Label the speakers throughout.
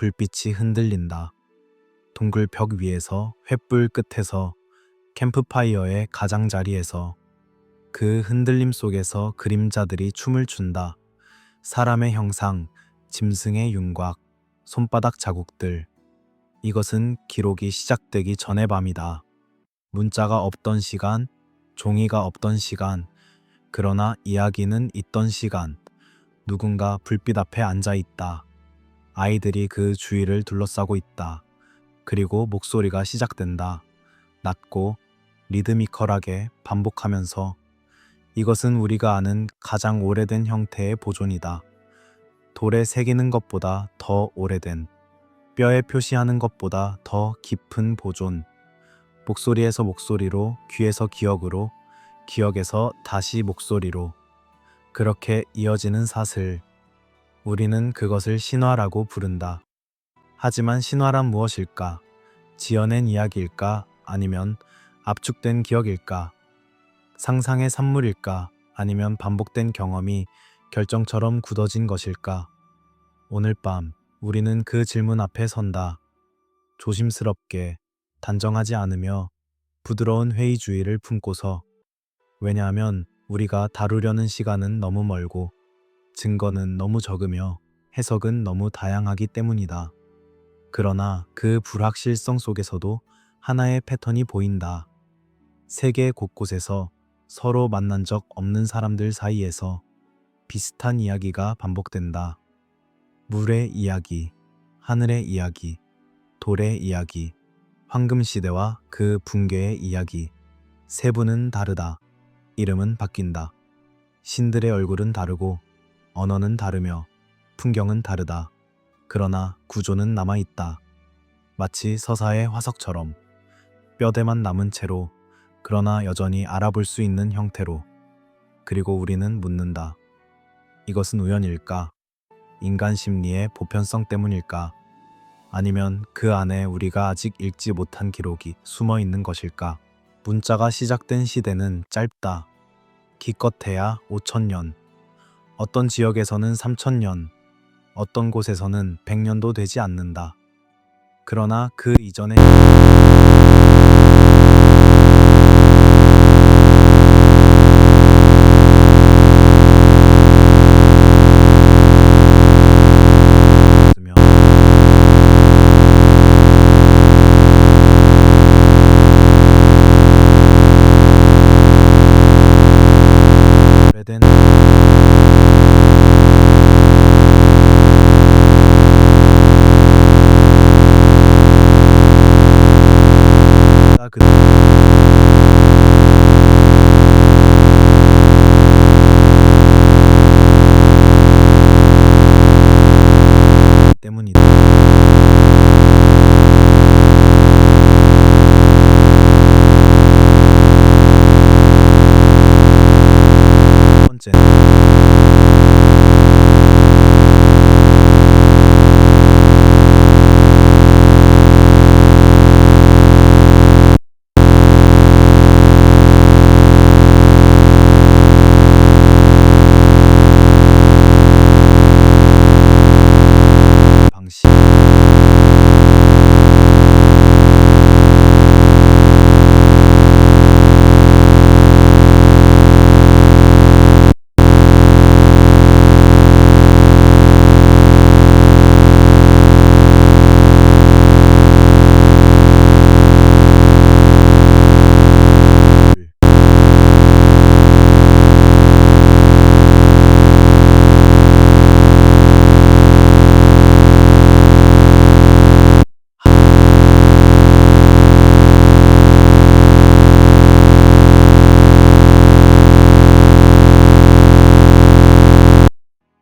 Speaker 1: 불빛이 흔들린다. 동굴 벽 위에서, 횃불 끝에서, 캠프파이어의 가장자리에서, 그 흔들림 속에서 그림자들이 춤을 춘다. 사람의 형상, 짐승의 윤곽, 손바닥 자국들. 이것은 기록이 시작되기 전의 밤이다. 문자가 없던 시간, 종이가 없던 시간, 그러나 이야기는 있던 시간. 누군가 불빛 앞에 앉아 있다. 아이들이 그 주위를 둘러싸고 있다. 그리고 목소리가 시작된다. 낮고 리드미컬하게 반복하면서 이것은 우리가 아는 가장 오래된 형태의 보존이다. 돌에 새기는 것보다 더 오래된, 뼈에 표시하는 것보다 더 깊은 보존. 목소리에서 목소리로, 귀에서 기억으로, 기억에서 다시 목소리로. 그렇게 이어지는 사슬. 우리는 그것을 신화라고 부른다. 하지만 신화란 무엇일까? 지어낸 이야기일까? 아니면 압축된 기억일까? 상상의 산물일까? 아니면 반복된 경험이 결정처럼 굳어진 것일까? 오늘 밤 우리는 그 질문 앞에 선다. 조심스럽게, 단정하지 않으며 부드러운 회의주의를 품고서. 왜냐하면 우리가 다루려는 시간은 너무 멀고 증거는 너무 적으며 해석은 너무 다양하기 때문이다. 그러나 그 불확실성 속에서도 하나의 패턴이 보인다. 세계 곳곳에서 서로 만난 적 없는 사람들 사이에서 비슷한 이야기가 반복된다. 물의 이야기, 하늘의 이야기, 돌의 이야기, 황금시대와 그 붕괴의 이야기. 세부는 다르다. 이름은 바뀐다. 신들의 얼굴은 다르고 언어는 다르며 풍경은 다르다. 그러나 구조는 남아있다. 마치 서사의 화석처럼 뼈대만 남은 채로, 그러나 여전히 알아볼 수 있는 형태로. 그리고 우리는 묻는다. 이것은 우연일까? 인간 심리의 보편성 때문일까? 아니면 그 안에 우리가 아직 읽지 못한 기록이 숨어 있는 것일까? 문자가 시작된 시대는 짧다. 기껏해야 5,000년. 어떤 지역에서는 3,000년, 어떤 곳에서는 100년도 되지 않는다. 그러나 그 이전에 있으며 오래된 그 때문이다. 첫 번째는 방식.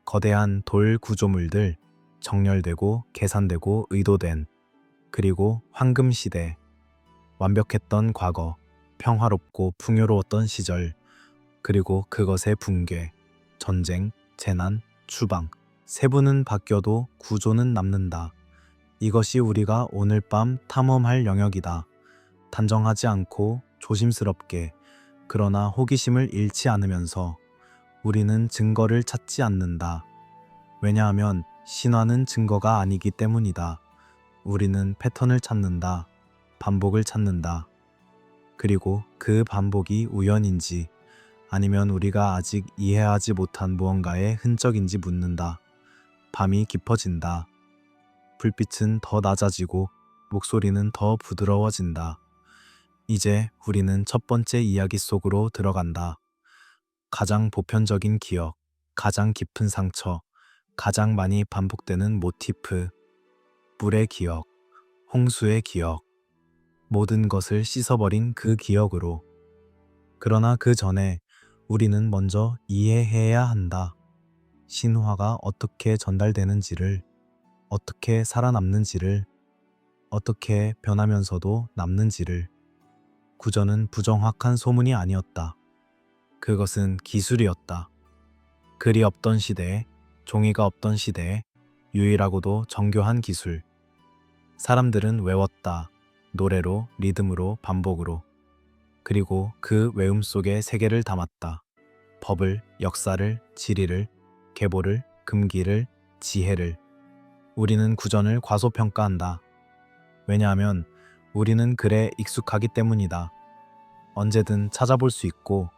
Speaker 1: 거대한 돌 구조물들, 정렬되고 계산되고 의도된, 그리고 황금시대, 완벽했던 과거, 평화롭고 풍요로웠던 시절, 그리고 그것의 붕괴, 전쟁, 재난, 추방. 세부는 바뀌어도 구조는 남는다. 이것이 우리가 오늘 밤 탐험할 영역이다. 단정하지 않고 조심스럽게, 그러나 호기심을 잃지 않으면서 우리는 증거를 찾지 않는다. 왜냐하면 신화는 증거가 아니기 때문이다. 우리는 패턴을 찾는다. 반복을 찾는다. 그리고 그 반복이 우연인지 아니면 우리가 아직 이해하지 못한 무언가의 흔적인지 묻는다. 밤이 깊어진다. 불빛은 더 낮아지고 목소리는 더 부드러워진다. 이제 우리는 첫 번째 이야기 속으로 들어간다. 가장 보편적인 기억, 가장 깊은 상처, 가장 많이 반복되는 모티프, 물의 기억, 홍수의 기억, 모든 것을 씻어버린 그 기억으로. 그러나 그 전에 우리는 먼저 이해해야 한다. 신화가 어떻게 전달되는지를, 어떻게 살아남는지를, 어떻게 변하면서도 남는지를. 구전은 부정확한 소문이 아니었다. 그것은 기술이었다. 글이 없던 시대에, 종이가 없던 시대에 유일하고도 정교한 기술. 사람들은 외웠다. 노래로, 리듬으로, 반복으로. 그리고 그 외움 속에 세계를 담았다. 법을, 역사를, 지리를, 계보를, 금기를, 지혜를. 우리는 구전을 과소평가한다. 왜냐하면 우리는 글에 익숙하기 때문이다. 언제든 찾아볼 수 있고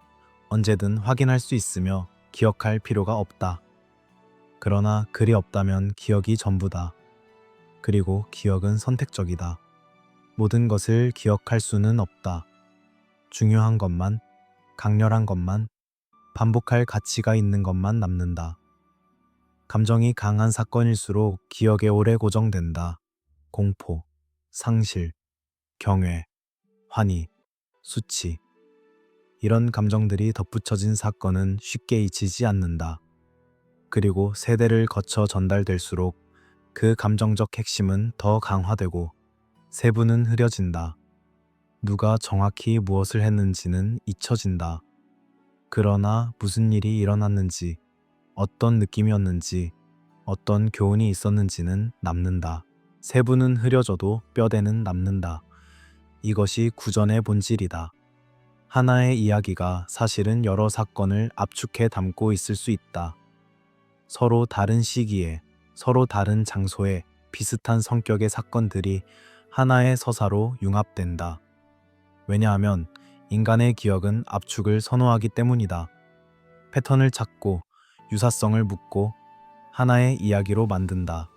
Speaker 1: 언제든 확인할 수 있으며 기억할 필요가 없다. 그러나 글이 없다면 기억이 전부다. 그리고 기억은 선택적이다. 모든 것을 기억할 수는 없다. 중요한 것만, 강렬한 것만, 반복할 가치가 있는 것만 남는다. 감정이 강한 사건일수록 기억에 오래 고정된다. 공포, 상실, 경외, 환희, 수치. 이런 감정들이 덧붙여진 사건은 쉽게 잊히지 않는다. 그리고 세대를 거쳐 전달될수록 그 감정적 핵심은 더 강화되고 세부는 흐려진다. 누가 정확히 무엇을 했는지는 잊혀진다. 그러나 무슨 일이 일어났는지, 어떤 느낌이었는지, 어떤 교훈이 있었는지는 남는다. 세부는 흐려져도 뼈대는 남는다. 이것이 구전의 본질이다. 하나의 이야기가 사실은 여러 사건을 압축해 담고 있을 수 있다. 서로 다른 시기에, 서로 다른 장소에 비슷한 성격의 사건들이 하나의 서사로 융합된다. 왜냐하면 인간의 기억은 압축을 선호하기 때문이다. 패턴을 찾고 유사성을 묻고 하나의 이야기로 만든다.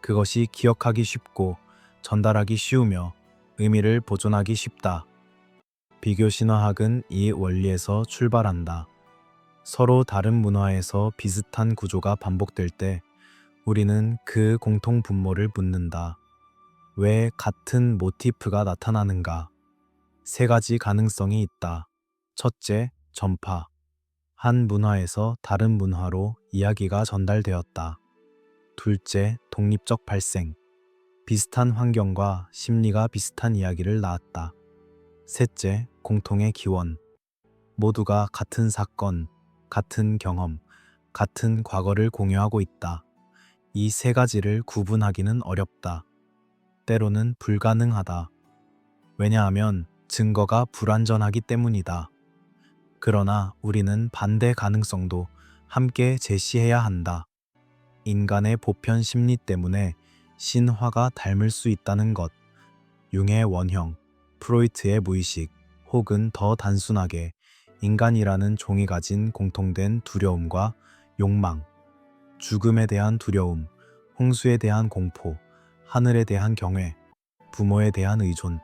Speaker 1: 그것이 기억하기 쉽고 전달하기 쉬우며 의미를 보존하기 쉽다. 비교 신화학은 이 원리에서 출발한다. 서로 다른 문화에서 비슷한 구조가 반복될 때 우리는 그 공통 분모를 묻는다. 왜 같은 모티프가 나타나는가? 세 가지 가능성이 있다. 첫째, 전파. 한 문화에서 다른 문화로 이야기가 전달되었다. 둘째, 독립적 발생. 비슷한 환경과 심리가 비슷한 이야기를 낳았다. 셋째, 공통의 기원. 모두가 같은 사건, 같은 경험, 같은 과거를 공유하고 있다. 이 세 가지를 구분하기는 어렵다. 때로는 불가능하다. 왜냐하면 증거가 불완전하기 때문이다. 그러나 우리는 반대 가능성도 함께 제시해야 한다. 인간의 보편 심리 때문에 신화가 닮을 수 있다는 것, 융의 원형, 프로이트의 무의식, 혹은 더 단순하게 인간이라는 종이 가진 공통된 두려움과 욕망, 죽음에 대한 두려움, 홍수에 대한 공포, 하늘에 대한 경외, 부모에 대한 의존.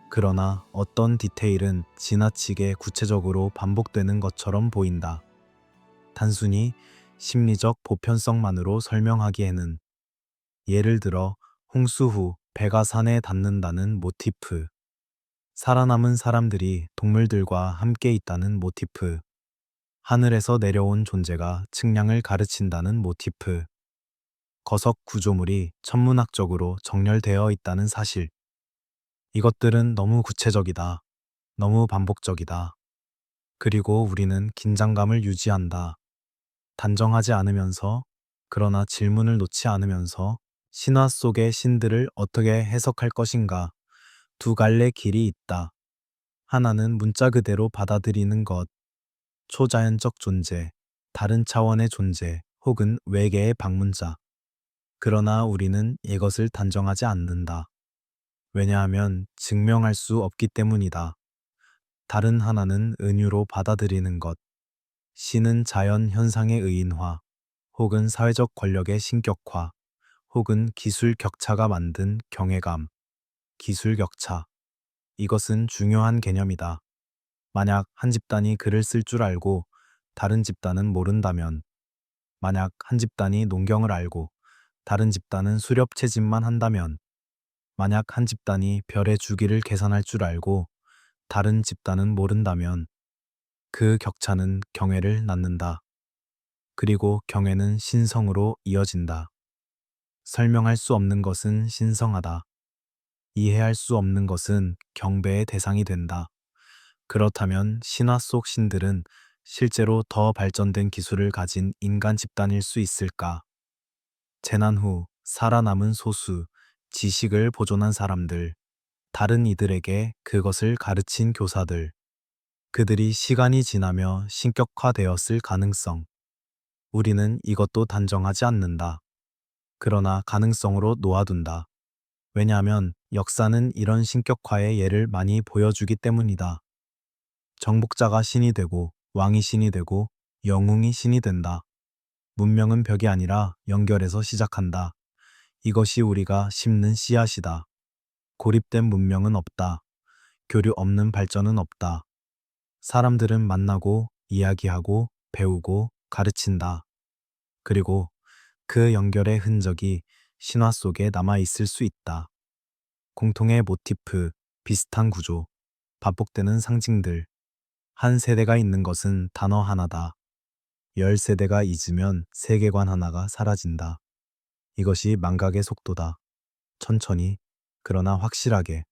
Speaker 1: 그러나 어떤 디테일은 지나치게 구체적으로 반복되는 것처럼 보인다. 단순히 심리적 보편성만으로 설명하기에는. 예를 들어 홍수 후 배가 산에 닿는다는 모티프, 살아남은 사람들이 동물들과 함께 있다는 모티프, 하늘에서 내려온 존재가 측량을 가르친다는 모티프, 거석 구조물이 천문학적으로 정렬되어 있다는 사실. 이것들은 너무 구체적이다. 너무 반복적이다. 그리고 우리는 긴장감을 유지한다. 단정하지 않으면서, 그러나 질문을 놓지 않으면서 신화 속의 신들을 어떻게 해석할 것인가. 두 갈래 길이 있다. 하나는 문자 그대로 받아들이는 것, 초자연적 존재, 다른 차원의 존재, 혹은 외계의 방문자. 그러나 우리는 이것을 단정하지 않는다. 왜냐하면 증명할 수 없기 때문이다. 다른 하나는 은유로 받아들이는 것, 신은 자연 현상의 의인화, 혹은 사회적 권력의 신격화, 혹은 기술 격차가 만든 경외감, 기술 격차. 이것은 중요한 개념이다. 만약 한 집단이 글을 쓸 줄 알고 다른 집단은 모른다면, 만약 한 집단이 농경을 알고 다른 집단은 수렵 채집만 한다면, 만약 한 집단이 별의 주기를 계산할 줄 알고 다른 집단은 모른다면 그 격차는 경외를 낳는다. 그리고 경외는 신성으로 이어진다. 설명할 수 없는 것은 신성하다. 이해할 수 없는 것은 경배의 대상이 된다. 그렇다면 신화 속 신들은 실제로 더 발전된 기술을 가진 인간 집단일 수 있을까? 재난 후 살아남은 소수, 지식을 보존한 사람들, 다른 이들에게 그것을 가르친 교사들, 그들이 시간이 지나며 신격화되었을 가능성. 우리는 이것도 단정하지 않는다. 그러나 가능성으로 놓아둔다. 왜냐하면 역사는 이런 신격화의 예를 많이 보여주기 때문이다. 정복자가 신이 되고 왕이 신이 되고 영웅이 신이 된다. 문명은 벽이 아니라 연결에서 시작한다. 이것이 우리가 심는 씨앗이다. 고립된 문명은 없다. 교류 없는 발전은 없다. 사람들은 만나고 이야기하고 배우고 가르친다. 그리고 그 연결의 흔적이 신화 속에 남아 있을 수 있다. 공통의 모티프, 비슷한 구조, 반복되는 상징들. 한 세대가 있는 것은 단어 하나다. 10세대가 잊으면 세계관 하나가 사라진다. 이것이 망각의 속도다. 천천히, 그러나 확실하게.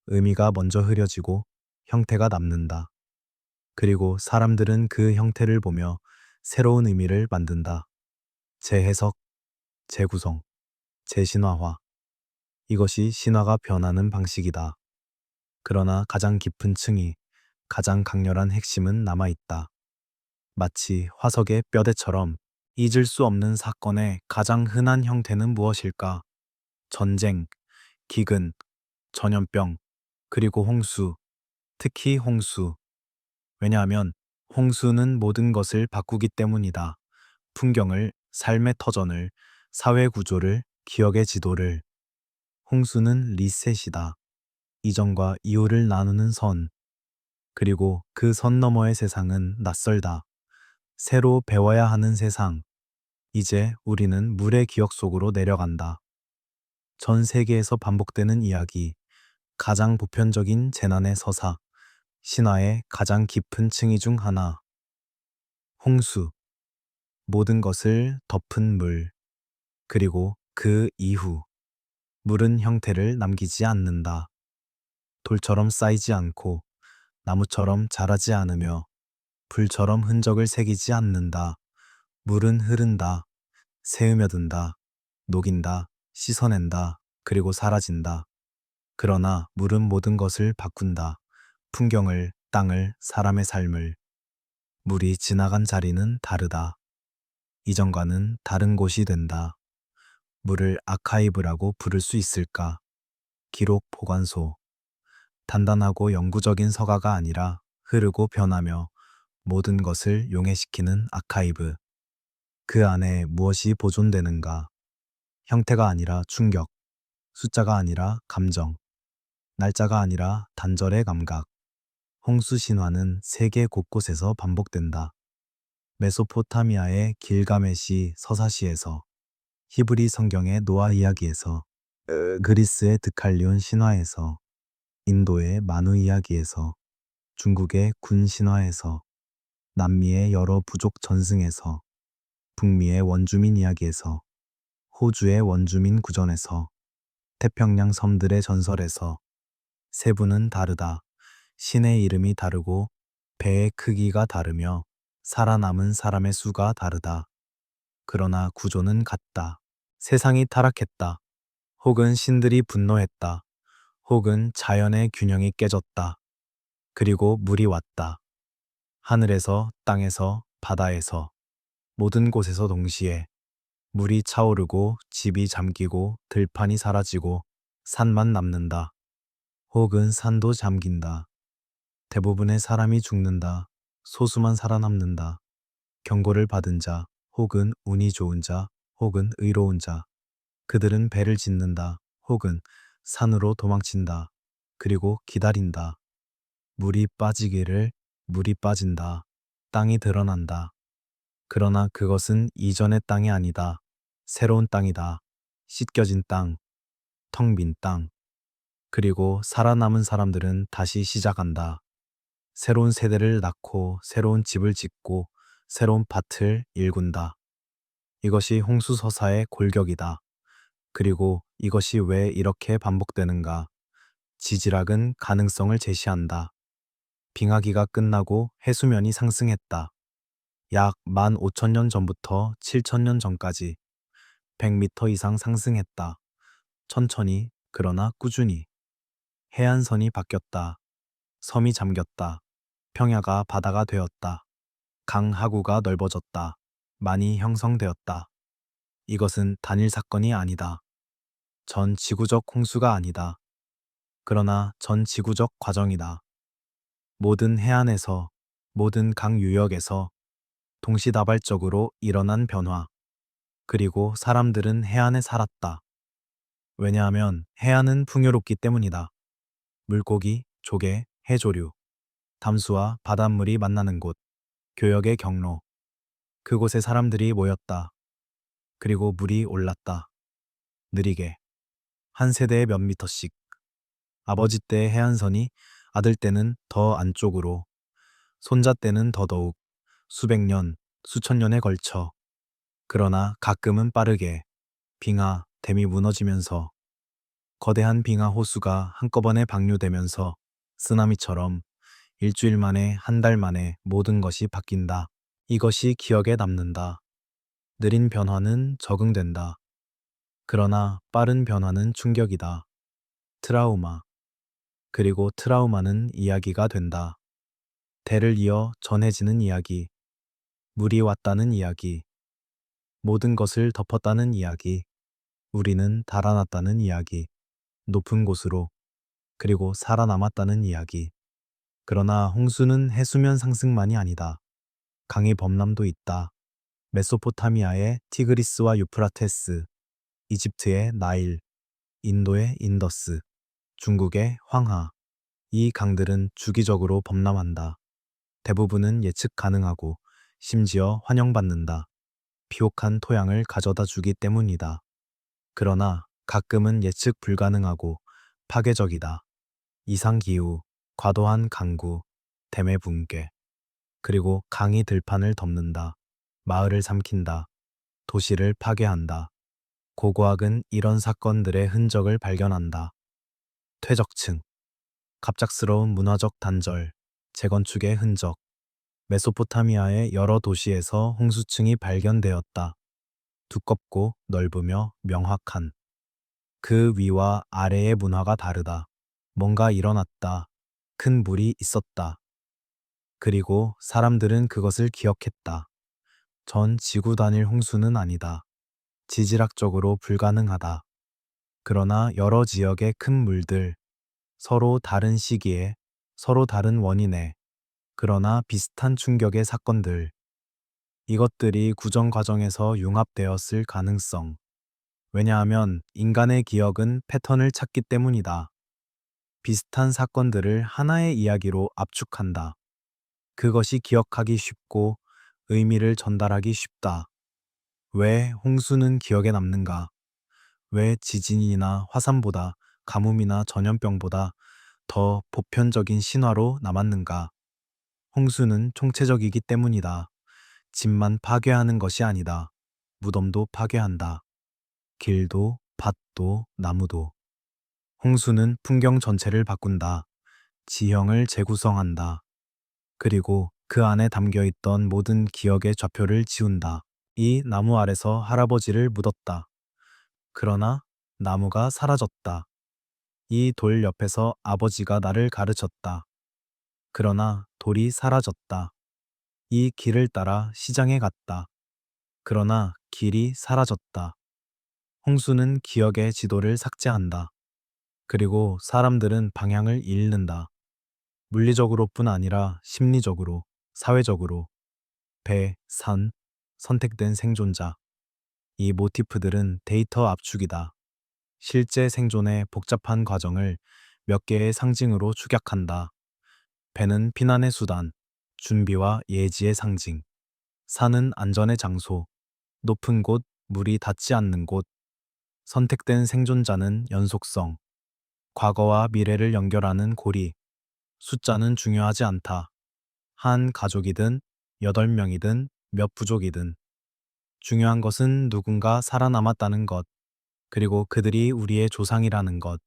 Speaker 1: 의미가 먼저 흐려지고 형태가 남는다. 그리고 사람들은 그 형태를 보며 새로운 의미를 만든다. 재해석, 재구성, 재신화화. 이것이 신화가 변하는 방식이다. 그러나 가장 깊은 층이, 가장 강렬한 핵심은 남아있다. 마치 화석의 뼈대처럼 잊을 수 없는 사건의 가장 흔한 형태는 무엇일까? 전쟁, 기근, 전염병, 그리고 홍수, 특히 홍수. 왜냐하면 홍수는 모든 것을 바꾸기 때문이다. 풍경을, 삶의 터전을, 사회 구조를, 기억의 지도를. 홍수는 리셋이다. 이전과 이후를 나누는 선. 그리고 그 선 너머의 세상은 낯설다. 새로 배워야 하는 세상. 이제 우리는 물의 기억 속으로 내려간다. 전 세계에서 반복되는 이야기, 가장 보편적인 재난의 서사, 신화의 가장 깊은 층위 중 하나. 홍수, 모든 것을 덮은 물, 그리고 그 이후, 물은 형태를 남기지 않는다. 돌처럼 쌓이지 않고, 나무처럼 자라지 않으며, 불처럼 흔적을 새기지 않는다. 물은 흐른다, 새으며든다, 녹인다, 씻어낸다, 그리고 사라진다. 그러나 물은 모든 것을 바꾼다. 풍경을, 땅을, 사람의 삶을. 물이 지나간 자리는 다르다. 이전과는 다른 곳이 된다. 물을 아카이브라고 부를 수 있을까? 기록 보관소. 단단하고 영구적인 서가가 아니라 흐르고 변하며 모든 것을 용해시키는 아카이브. 그 안에 무엇이 보존되는가? 형태가 아니라 충격, 숫자가 아니라 감정, 날짜가 아니라 단절의 감각. 홍수 신화는 세계 곳곳에서 반복된다. 메소포타미아의 길가메시 서사시에서, 히브리 성경의 노아 이야기에서, 그리스의 드칼리온 신화에서, 인도의 마누 이야기에서, 중국의 군 신화에서, 남미의 여러 부족 전승에서, 북미의 원주민 이야기에서, 호주의 원주민 구전에서, 태평양 섬들의 전설에서. 세부는 다르다. 신의 이름이 다르고 배의 크기가 다르며 살아남은 사람의 수가 다르다. 그러나 구조는 같다. 세상이 타락했다. 혹은 신들이 분노했다. 혹은 자연의 균형이 깨졌다. 그리고 물이 왔다. 하늘에서, 땅에서, 바다에서, 모든 곳에서 동시에. 물이 차오르고 집이 잠기고 들판이 사라지고 산만 남는다. 혹은 산도 잠긴다. 대부분의 사람이 죽는다. 소수만 살아남는다. 경고를 받은 자, 혹은 운이 좋은 자, 혹은 의로운 자. 그들은 배를 짓는다. 혹은 산으로 도망친다. 그리고 기다린다. 물이 빠지기를 물이 빠진다. 땅이 드러난다. 그러나 그것은 이전의 땅이 아니다. 새로운 땅이다. 씻겨진 땅, 텅 빈 땅. 그리고 살아남은 사람들은 다시 시작한다. 새로운 세대를 낳고 새로운 집을 짓고 새로운 밭을 일군다. 이것이 홍수서사의 골격이다. 그리고 이것이 왜 이렇게 반복되는가? 지질학은 가능성을 제시한다. 빙하기가 끝나고 해수면이 상승했다. 약 15,000년 전부터 7,000년 전까지 100m 이상 상승했다. 천천히, 그러나 꾸준히. 해안선이 바뀌었다. 섬이 잠겼다. 평야가 바다가 되었다. 강 하구가 넓어졌다. 많이 형성되었다. 이것은 단일 사건이 아니다. 전 지구적 홍수가 아니다. 그러나 전 지구적 과정이다. 모든 해안에서, 모든 강 유역에서 동시다발적으로 일어난 변화. 그리고 사람들은 해안에 살았다. 왜냐하면 해안은 풍요롭기 때문이다. 물고기, 조개, 해조류, 담수와 바닷물이 만나는 곳, 교역의 경로. 그곳에 사람들이 모였다. 그리고 물이 올랐다. 느리게. 한 세대에 몇 미터씩. 아버지 때의 해안선이 아들 때는 더 안쪽으로, 손자 때는 더더욱, 수백 년, 수천 년에 걸쳐. 그러나 가끔은 빠르게, 빙하, 댐이 무너지면서, 거대한 빙하 호수가 한꺼번에 방류되면서 쓰나미처럼 일주일 만에, 한 달 만에 모든 것이 바뀐다. 이것이 기억에 남는다. 느린 변화는 적응된다. 그러나 빠른 변화는 충격이다. 트라우마. 그리고 트라우마는 이야기가 된다. 대를 이어 전해지는 이야기. 물이 왔다는 이야기. 모든 것을 덮었다는 이야기. 우리는 달아났다는 이야기. 높은 곳으로. 그리고 살아남았다는 이야기. 그러나 홍수는 해수면 상승만이 아니다. 강의 범람도 있다. 메소포타미아의 티그리스와 유프라테스, 이집트의 나일, 인도의 인더스, 중국의 황하. 이 강들은 주기적으로 범람한다. 대부분은 예측 가능하고 심지어 환영받는다. 비옥한 토양을 가져다 주기 때문이다. 그러나 가끔은 예측 불가능하고 파괴적이다. 이상기후, 과도한 강구, 댐의 붕괴, 그리고 강이 들판을 덮는다. 마을을 삼킨다. 도시를 파괴한다. 고고학은 이런 사건들의 흔적을 발견한다. 퇴적층, 갑작스러운 문화적 단절, 재건축의 흔적. 메소포타미아의 여러 도시에서 홍수층이 발견되었다. 두껍고 넓으며 명확한. 그 위와 아래의 문화가 다르다. 뭔가 일어났다. 큰 물이 있었다. 그리고 사람들은 그것을 기억했다. 전 지구 단일 홍수는 아니다. 지질학적으로 불가능하다. 그러나 여러 지역의 큰 물들, 서로 다른 시기에, 서로 다른 원인에, 그러나 비슷한 충격의 사건들, 이것들이 구정 과정에서 융합되었을 가능성. 왜냐하면 인간의 기억은 패턴을 찾기 때문이다. 비슷한 사건들을 하나의 이야기로 압축한다. 그것이 기억하기 쉽고 의미를 전달하기 쉽다. 왜 홍수는 기억에 남는가? 왜 지진이나 화산보다 가뭄이나 전염병보다 더 보편적인 신화로 남았는가? 홍수는 총체적이기 때문이다. 집만 파괴하는 것이 아니다. 무덤도 파괴한다. 길도, 밭도, 나무도. 홍수는 풍경 전체를 바꾼다. 지형을 재구성한다. 그리고 그 안에 담겨있던 모든 기억의 좌표를 지운다. 이 나무 아래서 할아버지를 묻었다. 그러나 나무가 사라졌다. 이 돌 옆에서 아버지가 나를 가르쳤다. 그러나 돌이 사라졌다. 이 길을 따라 시장에 갔다. 그러나 길이 사라졌다. 홍수는 기억의 지도를 삭제한다. 그리고 사람들은 방향을 잃는다. 물리적으로뿐 아니라 심리적으로, 사회적으로. 배, 산, 선택된 생존자. 이 모티프들은 데이터 압축이다. 실제 생존의 복잡한 과정을 몇 개의 상징으로 축약한다. 배는 피난의 수단, 준비와 예지의 상징. 산은 안전의 장소, 높은 곳, 물이 닿지 않는 곳. 선택된 생존자는 연속성, 과거와 미래를 연결하는 고리. 숫자는 중요하지 않다. 한 가족이든 8명이든 몇 부족이든 중요한 것은 누군가 살아남았다는 것, 그리고 그들이 우리의 조상이라는 것.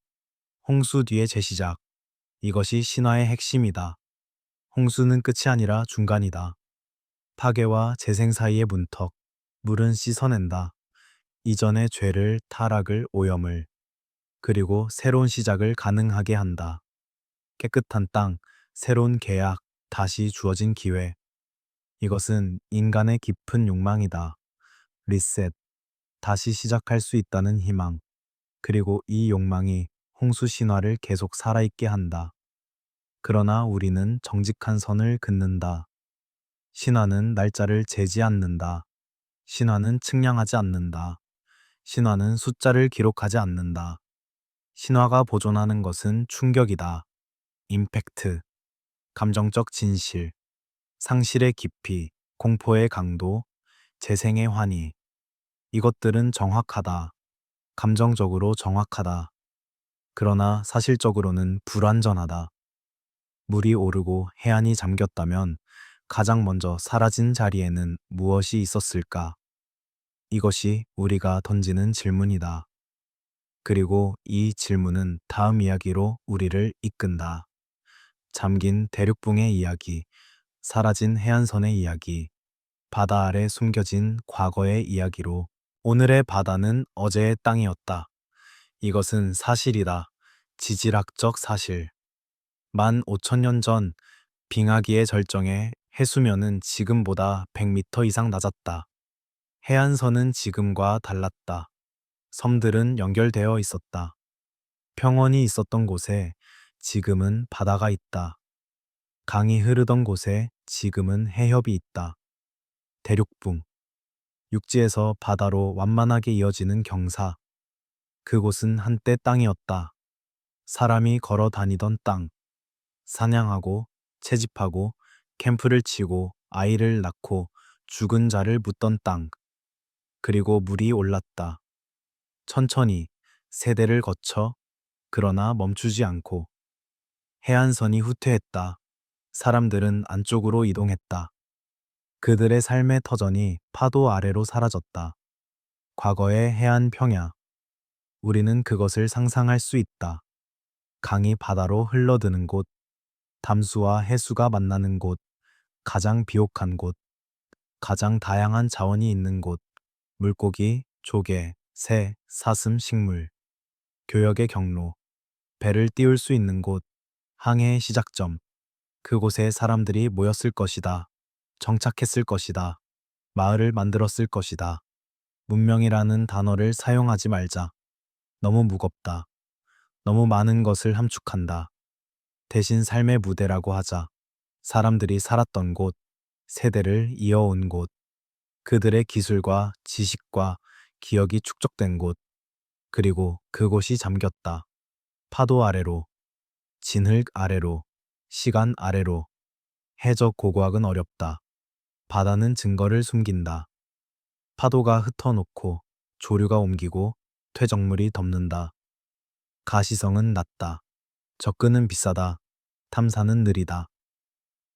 Speaker 1: 홍수 뒤의 재시작. 이것이 신화의 핵심이다. 홍수는 끝이 아니라 중간이다. 파괴와 재생 사이의 문턱. 물은 씻어낸다. 이전의 죄를, 타락을, 오염을. 그리고 새로운 시작을 가능하게 한다. 깨끗한 땅, 새로운 계약, 다시 주어진 기회. 이것은 인간의 깊은 욕망이다. 리셋, 다시 시작할 수 있다는 희망. 그리고 이 욕망이 홍수 신화를 계속 살아있게 한다. 그러나 우리는 정직한 선을 긋는다. 신화는 날짜를 재지 않는다. 신화는 측량하지 않는다. 신화는 숫자를 기록하지 않는다. 신화가 보존하는 것은 충격이다. 임팩트, 감정적 진실, 상실의 깊이, 공포의 강도, 재생의 환희. 이것들은 정확하다. 감정적으로 정확하다. 그러나 사실적으로는 불완전하다. 물이 오르고 해안이 잠겼다면 가장 먼저 사라진 자리에는 무엇이 있었을까? 이것이 우리가 던지는 질문이다. 그리고 이 질문은 다음 이야기로 우리를 이끈다. 잠긴 대륙붕의 이야기, 사라진 해안선의 이야기, 바다 아래 숨겨진 과거의 이야기로. 오늘의 바다는 어제의 땅이었다. 이것은 사실이다. 지질학적 사실. 15,000년 전 빙하기의 절정에 해수면은 지금보다 100m 이상 낮았다. 해안선은 지금과 달랐다. 섬들은 연결되어 있었다. 평원이 있었던 곳에 지금은 바다가 있다. 강이 흐르던 곳에 지금은 해협이 있다. 대륙붕. 육지에서 바다로 완만하게 이어지는 경사. 그곳은 한때 땅이었다. 사람이 걸어 다니던 땅. 사냥하고, 채집하고, 캠프를 치고, 아이를 낳고, 죽은 자를 묻던 땅. 그리고 물이 올랐다. 천천히, 세대를 거쳐, 그러나 멈추지 않고. 해안선이 후퇴했다. 사람들은 안쪽으로 이동했다. 그들의 삶의 터전이 파도 아래로 사라졌다. 과거의 해안 평야. 우리는 그것을 상상할 수 있다. 강이 바다로 흘러드는 곳, 담수와 해수가 만나는 곳, 가장 비옥한 곳, 가장 다양한 자원이 있는 곳, 물고기, 조개, 새, 사슴, 식물, 교역의 경로, 배를 띄울 수 있는 곳, 항해의 시작점. 그곳에 사람들이 모였을 것이다. 정착했을 것이다. 마을을 만들었을 것이다. 문명이라는 단어를 사용하지 말자. 너무 무겁다. 너무 많은 것을 함축한다. 대신 삶의 무대라고 하자. 사람들이 살았던 곳, 세대를 이어온 곳, 그들의 기술과 지식과 기억이 축적된 곳, 그리고 그곳이 잠겼다. 파도 아래로, 진흙 아래로, 시간 아래로. 해적 고고학은 어렵다. 바다는 증거를 숨긴다. 파도가 흩어놓고 조류가 옮기고 퇴적물이 덮는다. 가시성은 낮다. 접근은 비싸다. 탐사는 느리다.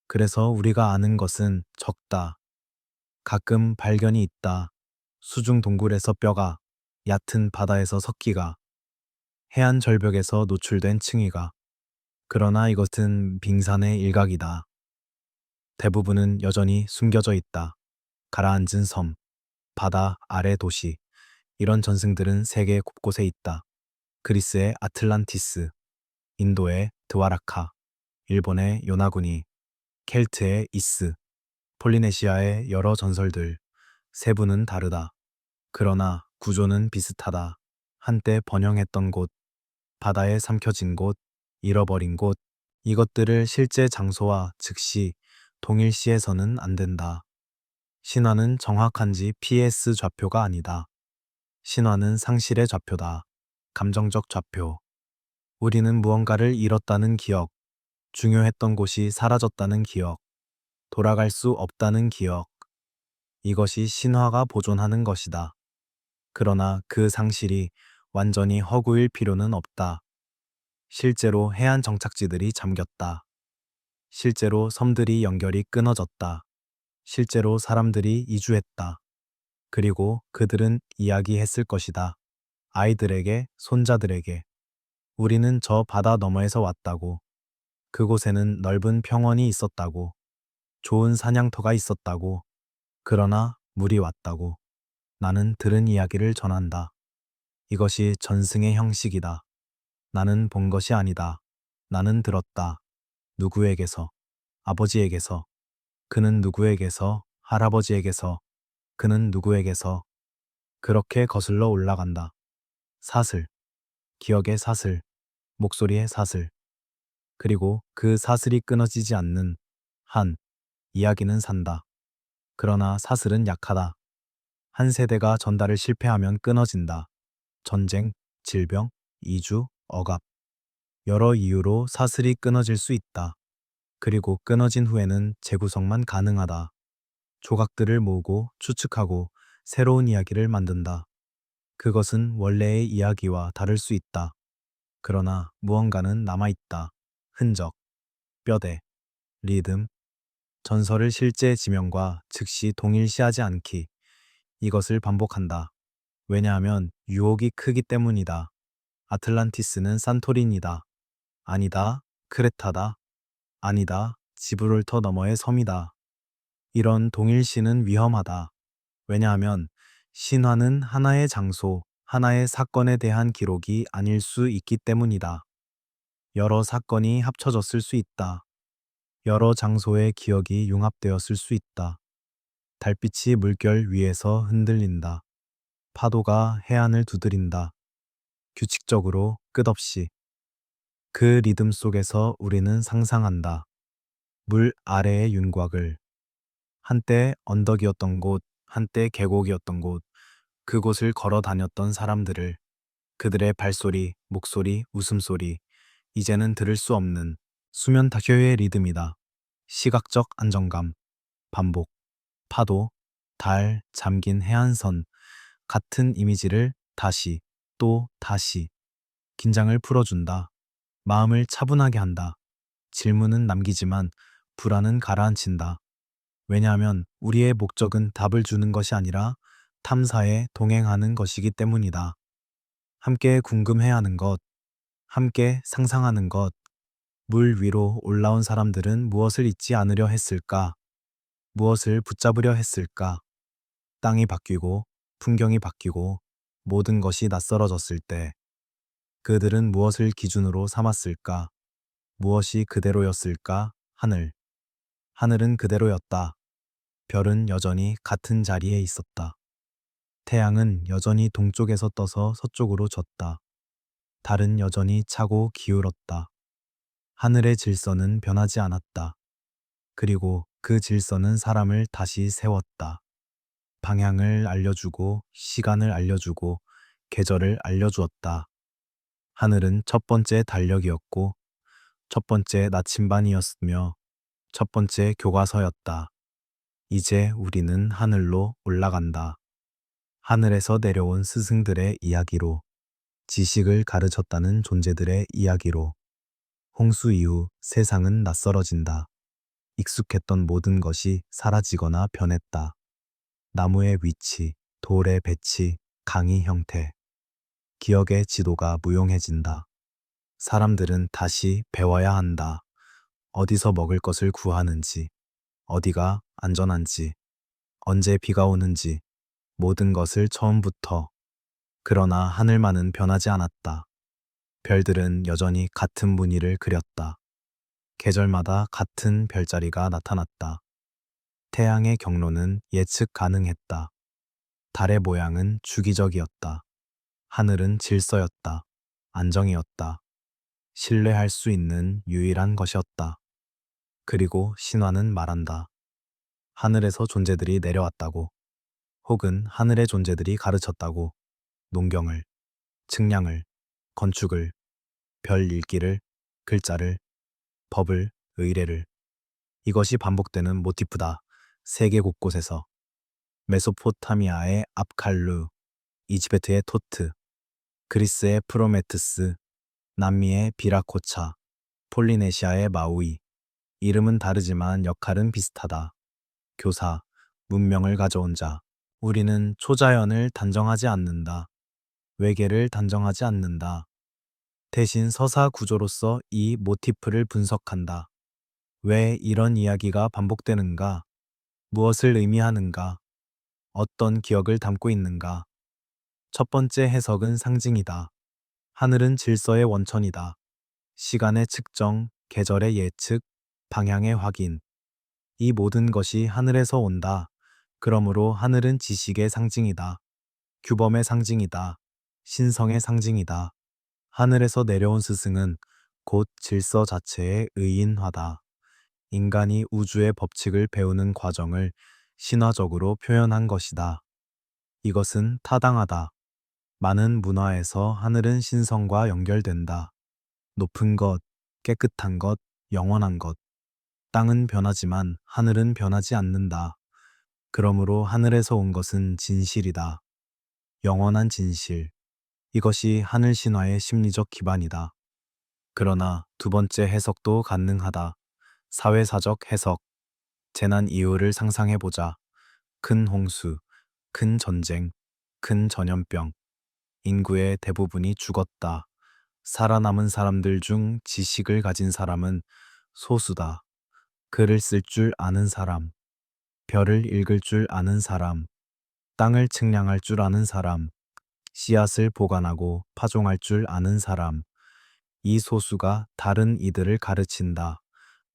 Speaker 1: 그래서 우리가 아는 것은 적다. 가끔 발견이 있다. 수중 동굴에서 뼈가, 얕은 바다에서 석기가, 해안 절벽에서 노출된 층위가. 그러나 이것은 빙산의 일각이다. 대부분은 여전히 숨겨져 있다. 가라앉은 섬, 바다 아래 도시. 이런 전승들은 세계 곳곳에 있다. 그리스의 아틀란티스, 인도의 드와라카, 일본의 요나구니, 켈트의 이스, 폴리네시아의 여러 전설들. 세부는 다르다. 그러나 구조는 비슷하다. 한때 번영했던 곳, 바다에 삼켜진 곳, 잃어버린 곳, 이것들을 실제 장소와 즉시 동일시해서는 안 된다. 신화는 정확한지 PS 좌표가 아니다. 신화는 상실의 좌표다. 감정적 좌표. 우리는 무언가를 잃었다는 기억, 중요했던 곳이 사라졌다는 기억, 돌아갈 수 없다는 기억. 이것이 신화가 보존하는 것이다. 그러나 그 상실이 완전히 허구일 필요는 없다. 실제로 해안 정착지들이 잠겼다. 실제로 섬들이 연결이 끊어졌다. 실제로 사람들이 이주했다. 그리고 그들은 이야기했을 것이다. 아이들에게, 손자들에게. 우리는 저 바다 너머에서 왔다고. 그곳에는 넓은 평원이 있었다고. 좋은 사냥터가 있었다고. 그러나 물이 왔다고. 나는 들은 이야기를 전한다. 이것이 전승의 형식이다. 나는 본 것이 아니다. 나는 들었다. 누구에게서, 아버지에게서, 그는 누구에게서, 할아버지에게서, 그는 누구에게서, 그렇게 거슬러 올라간다. 사슬, 기억의 사슬, 목소리의 사슬, 그리고 그 사슬이 끊어지지 않는 한 이야기는 산다. 그러나 사슬은 약하다. 한 세대가 전달을 실패하면 끊어진다. 전쟁, 질병, 이주, 억압. 여러 이유로 사슬이 끊어질 수 있다. 그리고 끊어진 후에는 재구성만 가능하다. 조각들을 모으고 추측하고 새로운 이야기를 만든다. 그것은 원래의 이야기와 다를 수 있다. 그러나 무언가는 남아있다. 흔적, 뼈대, 리듬, 전설을 실제 지명과 즉시 동일시하지 않기. 이것을 반복한다. 왜냐하면 유혹이 크기 때문이다. 아틀란티스는 산토린이다. 아니다. 크레타다. 아니다. 지브롤터 너머의 섬이다. 이런 동일시는 위험하다. 왜냐하면 신화는 하나의 장소, 하나의 사건에 대한 기록이 아닐 수 있기 때문이다. 여러 사건이 합쳐졌을 수 있다. 여러 장소의 기억이 융합되었을 수 있다. 달빛이 물결 위에서 흔들린다. 파도가 해안을 두드린다. 규칙적으로 끝없이. 그 리듬 속에서 우리는 상상한다. 물 아래의 윤곽을. 한때 언덕이었던 곳, 한때 계곡이었던 곳, 그곳을 걸어 다녔던 사람들을, 그들의 발소리, 목소리, 웃음소리, 이제는 들을 수 없는 수면 다큐의 리듬이다. 시각적 안정감, 반복, 파도, 달, 잠긴 해안선, 같은 이미지를 다시, 또 다시, 긴장을 풀어준다. 마음을 차분하게 한다. 질문은 남기지만 불안은 가라앉힌다. 왜냐하면 우리의 목적은 답을 주는 것이 아니라 탐사에 동행하는 것이기 때문이다. 함께 궁금해하는 것, 함께 상상하는 것. 물 위로 올라온 사람들은 무엇을 잊지 않으려 했을까? 무엇을 붙잡으려 했을까? 땅이 바뀌고 풍경이 바뀌고 모든 것이 낯설어졌을 때 그들은 무엇을 기준으로 삼았을까? 무엇이 그대로였을까? 하늘. 하늘은 그대로였다. 별은 여전히 같은 자리에 있었다. 태양은 여전히 동쪽에서 떠서 서쪽으로 졌다. 달은 여전히 차고 기울었다. 하늘의 질서는 변하지 않았다. 그리고 그 질서는 사람을 다시 세웠다. 방향을 알려주고, 시간을 알려주고, 계절을 알려주었다. 하늘은 첫 번째 달력이었고, 첫 번째 나침반이었으며, 첫 번째 교과서였다. 이제 우리는 하늘로 올라간다. 하늘에서 내려온 스승들의 이야기로, 지식을 가르쳤다는 존재들의 이야기로, 홍수 이후 세상은 낯설어진다. 익숙했던 모든 것이 사라지거나 변했다. 나무의 위치, 돌의 배치, 강의 형태, 기억의 지도가 무용해진다. 사람들은 다시 배워야 한다. 어디서 먹을 것을 구하는지, 어디가 안전한지, 언제 비가 오는지, 모든 것을 처음부터. 그러나 하늘만은 변하지 않았다. 별들은 여전히 같은 무늬를 그렸다. 계절마다 같은 별자리가 나타났다. 태양의 경로는 예측 가능했다. 달의 모양은 주기적이었다. 하늘은 질서였다. 안정이었다. 신뢰할 수 있는 유일한 것이었다. 그리고 신화는 말한다. 하늘에서 존재들이 내려왔다고. 혹은 하늘의 존재들이 가르쳤다고. 농경을, 측량을, 건축을, 별 읽기를, 글자를, 법을, 의례를. 이것이 반복되는 모티프다. 세계 곳곳에서. 메소포타미아의 압칼루, 이집트의 토트, 그리스의 프로메트스, 남미의 비라코차, 폴리네시아의 마우이. 이름은 다르지만 역할은 비슷하다. 교사, 문명을 가져온 자. 우리는 초자연을 단정하지 않는다. 외계를 단정하지 않는다. 대신 서사 구조로서 이 모티프를 분석한다. 왜 이런 이야기가 반복되는가? 무엇을 의미하는가? 어떤 기억을 담고 있는가? 첫 번째 해석은 상징이다. 하늘은 질서의 원천이다. 시간의 측정, 계절의 예측, 방향의 확인. 이 모든 것이 하늘에서 온다. 그러므로 하늘은 지식의 상징이다. 규범의 상징이다. 신성의 상징이다. 하늘에서 내려온 스승은 곧 질서 자체의 의인화다. 인간이 우주의 법칙을 배우는 과정을 신화적으로 표현한 것이다. 이것은 타당하다. 많은 문화에서 하늘은 신성과 연결된다. 높은 것, 깨끗한 것, 영원한 것. 땅은 변하지만 하늘은 변하지 않는다. 그러므로 하늘에서 온 것은 진실이다. 영원한 진실. 이것이 하늘 신화의 심리적 기반이다. 그러나 두 번째 해석도 가능하다. 사회사적 해석. 재난 이유를 상상해보자. 큰 홍수, 큰 전쟁, 큰 전염병. 인구의 대부분이 죽었다. 살아남은 사람들 중 지식을 가진 사람은 소수다. 글을 쓸 줄 아는 사람, 별을 읽을 줄 아는 사람, 땅을 측량할 줄 아는 사람, 씨앗을 보관하고 파종할 줄 아는 사람. 이 소수가 다른 이들을 가르친다.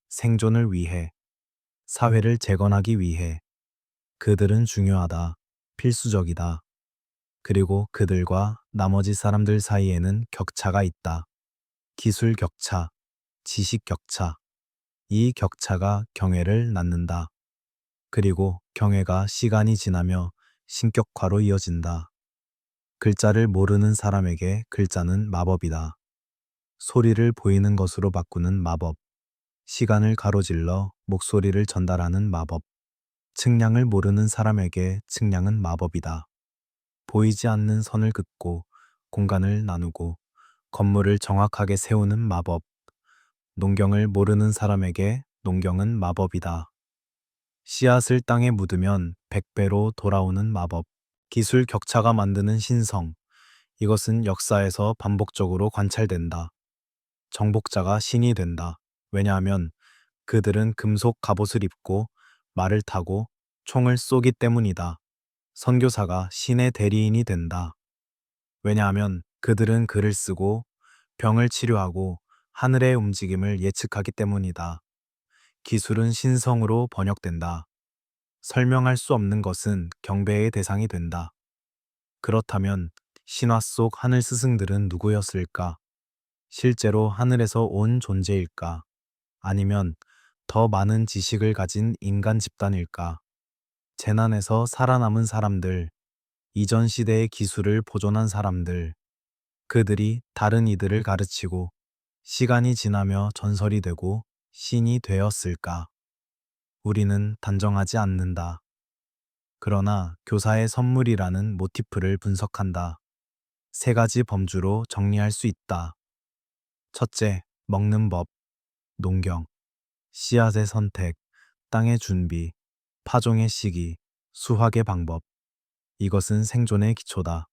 Speaker 1: 생존을 위해, 사회를 재건하기 위해. 그들은 중요하다. 필수적이다. 그리고 그들과 나머지 사람들 사이에는 격차가 있다. 기술 격차, 지식 격차. 이 격차가 경외를 낳는다. 그리고 경외가 시간이 지나며 신격화로 이어진다. 글자를 모르는 사람에게 글자는 마법이다. 소리를 보이는 것으로 바꾸는 마법. 시간을 가로질러 목소리를 전달하는 마법. 측량을 모르는 사람에게 측량은 마법이다. 보이지 않는 선을 긋고 공간을 나누고 건물을 정확하게 세우는 마법. 농경을 모르는 사람에게 농경은 마법이다. 씨앗을 땅에 묻으면 100배로 돌아오는 마법. 기술 격차가 만드는 신성. 이것은 역사에서 반복적으로 관찰된다. 정복자가 신이 된다. 왜냐하면 그들은 금속 갑옷을 입고 말을 타고 총을 쏘기 때문이다. 선교사가 신의 대리인이 된다. 왜냐하면 그들은 글을 쓰고 병을 치료하고 하늘의 움직임을 예측하기 때문이다. 기술은 신성으로 번역된다. 설명할 수 없는 것은 경배의 대상이 된다. 그렇다면 신화 속 하늘 스승들은 누구였을까? 실제로 하늘에서 온 존재일까? 아니면 더 많은 지식을 가진 인간 집단일까? 재난에서 살아남은 사람들, 이전 시대의 기술을 보존한 사람들, 그들이 다른 이들을 가르치고 시간이 지나며 전설이 되고 신이 되었을까? 우리는 단정하지 않는다. 그러나 교사의 선물이라는 모티프를 분석한다. 세 가지 범주로 정리할 수 있다. 첫째, 먹는 법, 농경, 씨앗의 선택, 땅의 준비, 파종의 시기, 수확의 방법. 이것은 생존의 기초다.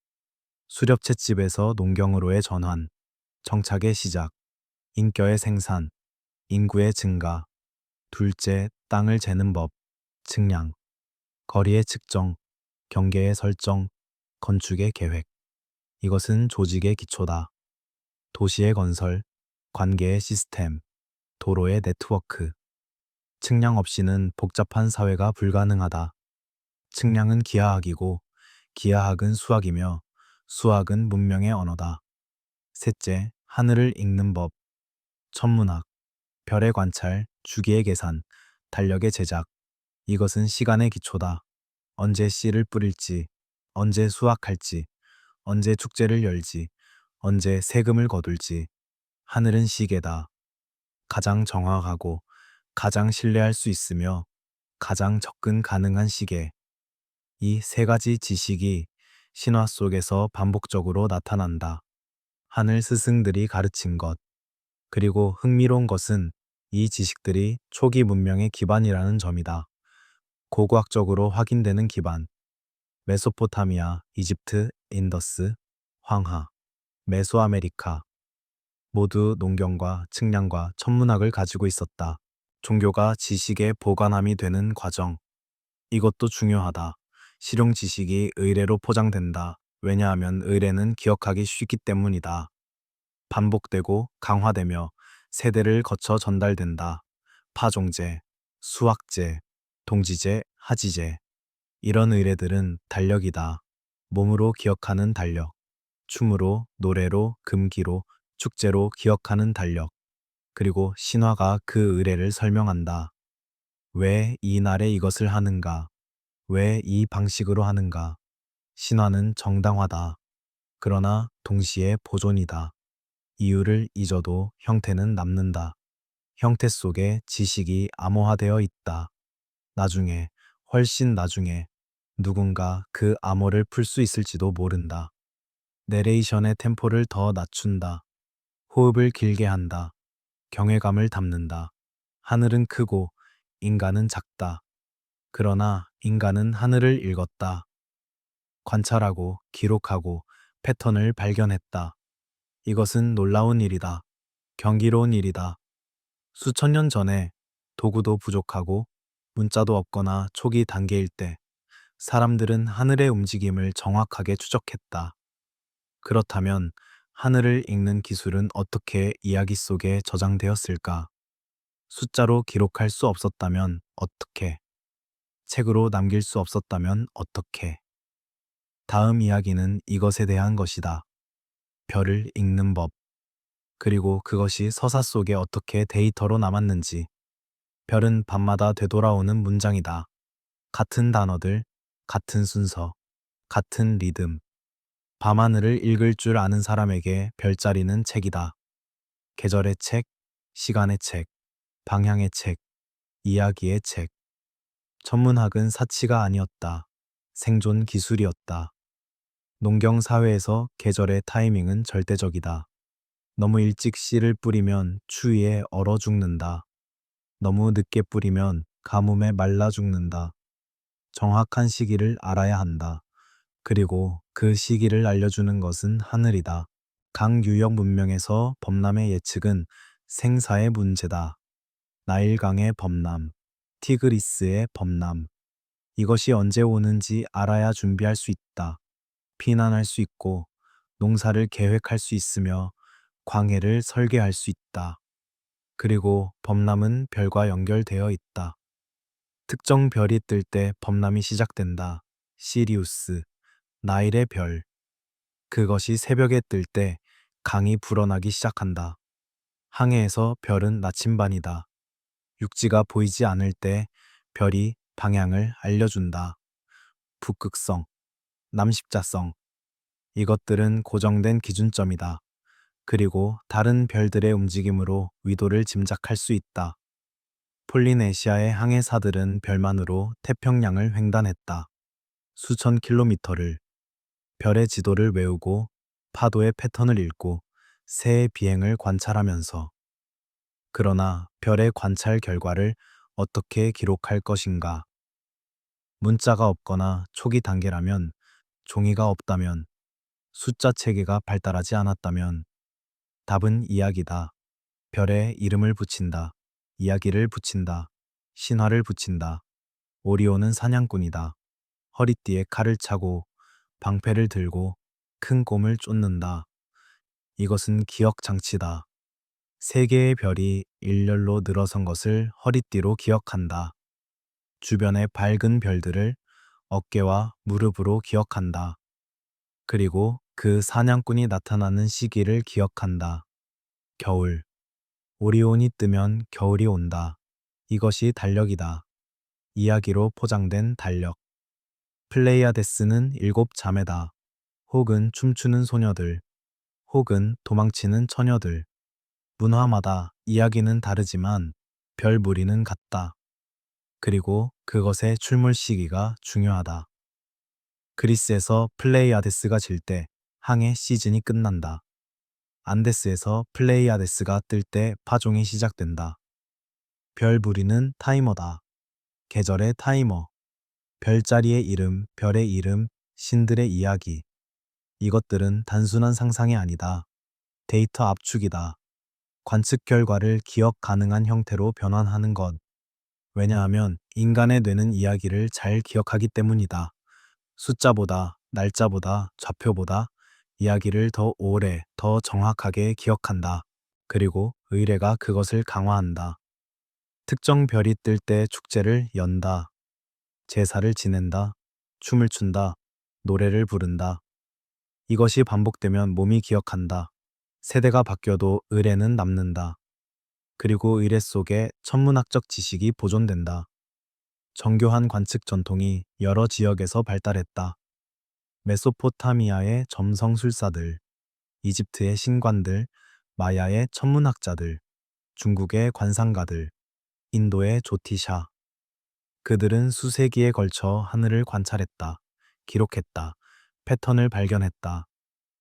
Speaker 1: 수렵채집에서 농경으로의 전환, 정착의 시작, 인격의 생산, 인구의 증가. 둘째, 땅을 재는 법, 측량, 거리의 측정, 경계의 설정, 건축의 계획. 이것은 조직의 기초다. 도시의 건설, 관계의 시스템, 도로의 네트워크. 측량 없이는 복잡한 사회가 불가능하다. 측량은 기하학이고 기하학은 수학이며 수학은 문명의 언어다. 셋째, 하늘을 읽는 법, 천문학, 별의 관찰, 주기의 계산, 달력의 제작. 이것은 시간의 기초다. 언제 씨를 뿌릴지, 언제 수확할지, 언제 축제를 열지, 언제 세금을 거둘지. 하늘은 시계다. 가장 정확하고 가장 신뢰할 수 있으며 가장 접근 가능한 시계. 이 세 가지 지식이 신화 속에서 반복적으로 나타난다. 하늘 스승들이 가르친 것. 그리고 흥미로운 것은 이 지식들이 초기 문명의 기반이라는 점이다. 고고학적으로 확인되는 기반. 메소포타미아, 이집트, 인더스, 황하, 메소아메리카. 모두 농경과 측량과 천문학을 가지고 있었다. 종교가 지식의 보관함이 되는 과정. 이것도 중요하다. 실용 지식이 의례로 포장된다. 왜냐하면 의례는 기억하기 쉽기 때문이다. 반복되고 강화되며 세대를 거쳐 전달된다. 파종제, 수학제, 동지제, 하지제. 이런 의례들은 달력이다. 몸으로 기억하는 달력. 춤으로, 노래로, 금기로, 축제로 기억하는 달력. 그리고 신화가 그 의례를 설명한다. 왜 이 날에 이것을 하는가? 왜 이 방식으로 하는가? 신화는 정당화다. 그러나 동시에 보존이다. 이유를 잊어도 형태는 남는다. 형태 속에 지식이 암호화되어 있다. 나중에, 훨씬 나중에 누군가 그 암호를 풀 수 있을지도 모른다. 내레이션의 템포를 더 낮춘다. 호흡을 길게 한다. 경외감을 담는다. 하늘은 크고 인간은 작다. 그러나 인간은 하늘을 읽었다. 관찰하고 기록하고 패턴을 발견했다. 이것은 놀라운 일이다. 경이로운 일이다. 수천 년 전에 도구도 부족하고 문자도 없거나 초기 단계일 때 사람들은 하늘의 움직임을 정확하게 추적했다. 그렇다면 하늘을 읽는 기술은 어떻게 이야기 속에 저장되었을까? 숫자로 기록할 수 없었다면 어떻게? 책으로 남길 수 없었다면 어떻게? 다음 이야기는 이것에 대한 것이다. 별을 읽는 법. 그리고 그것이 서사 속에 어떻게 데이터로 남았는지. 별은 밤마다 되돌아오는 문장이다. 같은 단어들, 같은 순서, 같은 리듬. 밤하늘을 읽을 줄 아는 사람에게 별자리는 책이다. 계절의 책, 시간의 책, 방향의 책, 이야기의 책. 천문학은 사치가 아니었다. 생존 기술이었다. 농경 사회에서 계절의 타이밍은 절대적이다. 너무 일찍 씨를 뿌리면 추위에 얼어 죽는다. 너무 늦게 뿌리면 가뭄에 말라 죽는다. 정확한 시기를 알아야 한다. 그리고 그 시기를 알려주는 것은 하늘이다. 각 유역 문명에서 범람의 예측은 생사의 문제다. 나일강의 범람, 티그리스의 범람. 이것이 언제 오는지 알아야 준비할 수 있다. 피난할 수 있고 농사를 계획할 수 있으며 광해를 설계할 수 있다. 그리고 범람은 별과 연결되어 있다. 특정 별이 뜰 때 범람이 시작된다. 시리우스, 나일의 별. 그것이 새벽에 뜰 때 강이 불어나기 시작한다. 항해에서 별은 나침반이다. 육지가 보이지 않을 때 별이 방향을 알려준다. 북극성, 남십자성. 이것들은 고정된 기준점이다. 그리고 다른 별들의 움직임으로 위도를 짐작할 수 있다. 폴리네시아의 항해사들은 별만으로 태평양을 횡단했다. 수천 킬로미터를. 별의 지도를 외우고 파도의 패턴을 읽고 새의 비행을 관찰하면서. 그러나 별의 관찰 결과를 어떻게 기록할 것인가? 문자가 없거나 초기 단계라면, 종이가 없다면, 숫자 체계가 발달하지 않았다면, 답은 이야기다. 별에 이름을 붙인다. 이야기를 붙인다. 신화를 붙인다. 오리온은 사냥꾼이다. 허리띠에 칼을 차고 방패를 들고 큰 곰을 쫓는다. 이것은 기억 장치다. 세 개의 별이 일렬로 늘어선 것을 허리띠로 기억한다. 주변의 밝은 별들을 어깨와 무릎으로 기억한다. 그리고 그 사냥꾼이 나타나는 시기를 기억한다. 겨울. 오리온이 뜨면 겨울이 온다. 이것이 달력이다. 이야기로 포장된 달력. 플레이아데스는 일곱 자매다. 혹은 춤추는 소녀들. 혹은 도망치는 처녀들. 문화마다 이야기는 다르지만 별 무리는 같다. 그리고 그것의 출몰 시기가 중요하다. 그리스에서 플레이아데스가 질 때 항해 시즌이 끝난다. 안데스에서 플레이아데스가 뜰 때 파종이 시작된다. 별 부리는 타이머다. 계절의 타이머. 별자리의 이름, 별의 이름, 신들의 이야기. 이것들은 단순한 상상이 아니다. 데이터 압축이다. 관측 결과를 기억 가능한 형태로 변환하는 것. 왜냐하면 인간의 뇌는 이야기를 잘 기억하기 때문이다. 숫자보다, 날짜보다, 좌표보다 이야기를 더 오래, 더 정확하게 기억한다. 그리고 의례가 그것을 강화한다. 특정 별이 뜰 때 축제를 연다. 제사를 지낸다. 춤을 춘다. 노래를 부른다. 이것이 반복되면 몸이 기억한다. 세대가 바뀌어도 의례는 남는다. 그리고 의례 속에 천문학적 지식이 보존된다. 정교한 관측 전통이 여러 지역에서 발달했다. 메소포타미아의 점성술사들, 이집트의 신관들, 마야의 천문학자들, 중국의 관상가들, 인도의 조티샤. 그들은 수세기에 걸쳐 하늘을 관찰했다. 기록했다. 패턴을 발견했다.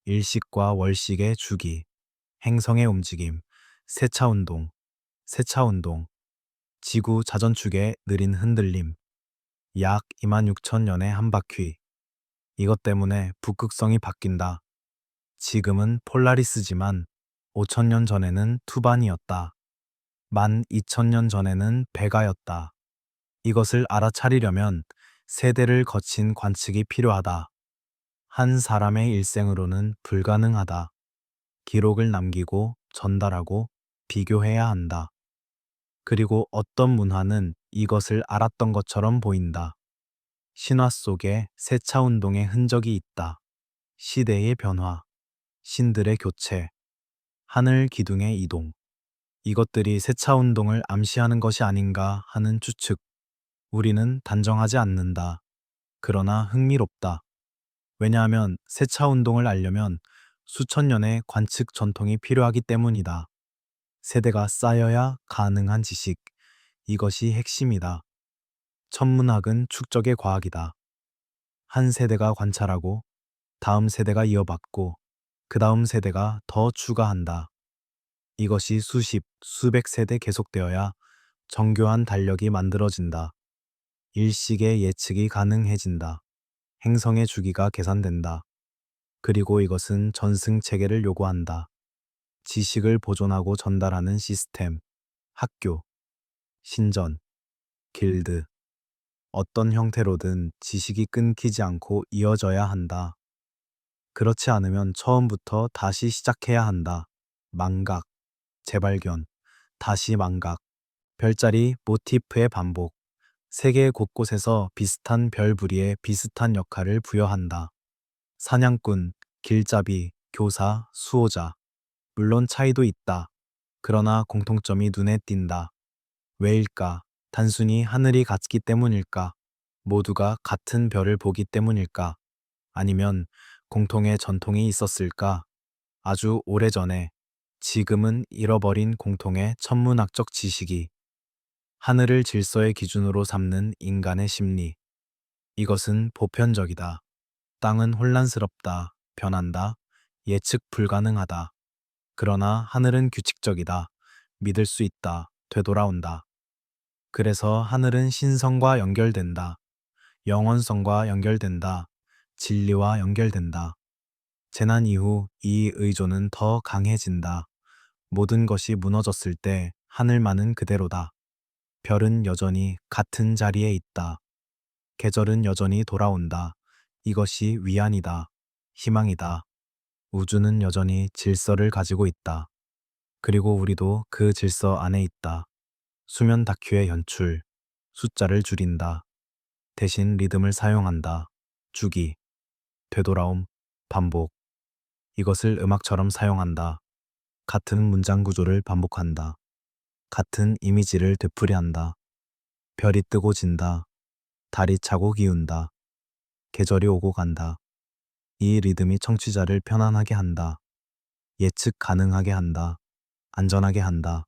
Speaker 1: 일식과 월식의 주기, 행성의 움직임, 세차운동, 세차운동, 지구 자전축의 느린 흔들림, 약 26,000년의 한 바퀴. 이것 때문에 북극성이 바뀐다. 지금은 폴라리스지만 5,000년 전에는 투반이었다. 12,000년 전에는 베가였다. 이것을 알아차리려면 세대를 거친 관측이 필요하다. 한 사람의 일생으로는 불가능하다. 기록을 남기고 전달하고 비교해야 한다. 그리고 어떤 문화는 이것을 알았던 것처럼 보인다. 신화 속에 세차운동의 흔적이 있다. 시대의 변화, 신들의 교체, 하늘 기둥의 이동. 이것들이 세차운동을 암시하는 것이 아닌가 하는 추측. 우리는 단정하지 않는다. 그러나 흥미롭다. 왜냐하면 세차운동을 알려면 수천 년의 관측 전통이 필요하기 때문이다. 세대가 쌓여야 가능한 지식. 이것이 핵심이다. 천문학은 축적의 과학이다. 한 세대가 관찰하고 다음 세대가 이어받고 그 다음 세대가 더 추가한다. 이것이 수십, 수백 세대 계속되어야 정교한 달력이 만들어진다. 일식의 예측이 가능해진다. 행성의 주기가 계산된다. 그리고 이것은 전승 체계를 요구한다. 지식을 보존하고 전달하는 시스템, 학교, 신전, 길드, 어떤 형태로든 지식이 끊기지 않고 이어져야 한다. 그렇지 않으면 처음부터 다시 시작해야 한다. 망각, 재발견, 다시 망각, 별자리 모티프의 반복, 세계 곳곳에서 비슷한 별부리에 비슷한 역할을 부여한다. 사냥꾼, 길잡이, 교사, 수호자. 물론 차이도 있다. 그러나 공통점이 눈에 띈다. 왜일까? 단순히 하늘이 같기 때문일까? 모두가 같은 별을 보기 때문일까? 아니면 공통의 전통이 있었을까? 아주 오래전에, 지금은 잃어버린 공통의 천문학적 지식이 하늘을 질서의 기준으로 삼는 인간의 심리. 이것은 보편적이다. 땅은 혼란스럽다, 변한다, 예측 불가능하다. 그러나 하늘은 규칙적이다. 믿을 수 있다. 되돌아온다. 그래서 하늘은 신성과 연결된다. 영원성과 연결된다. 진리와 연결된다. 재난 이후 이 의존은 더 강해진다. 모든 것이 무너졌을 때 하늘만은 그대로다. 별은 여전히 같은 자리에 있다. 계절은 여전히 돌아온다. 이것이 위안이다. 희망이다. 우주는 여전히 질서를 가지고 있다. 그리고 우리도 그 질서 안에 있다. 수면 다큐의 연출, 숫자를 줄인다. 대신 리듬을 사용한다. 주기, 되돌아옴, 반복. 이것을 음악처럼 사용한다. 같은 문장 구조를 반복한다. 같은 이미지를 되풀이한다. 별이 뜨고 진다. 달이 차고 기운다. 계절이 오고 간다. 이 리듬이 청취자를 편안하게 한다. 예측 가능하게 한다. 안전하게 한다.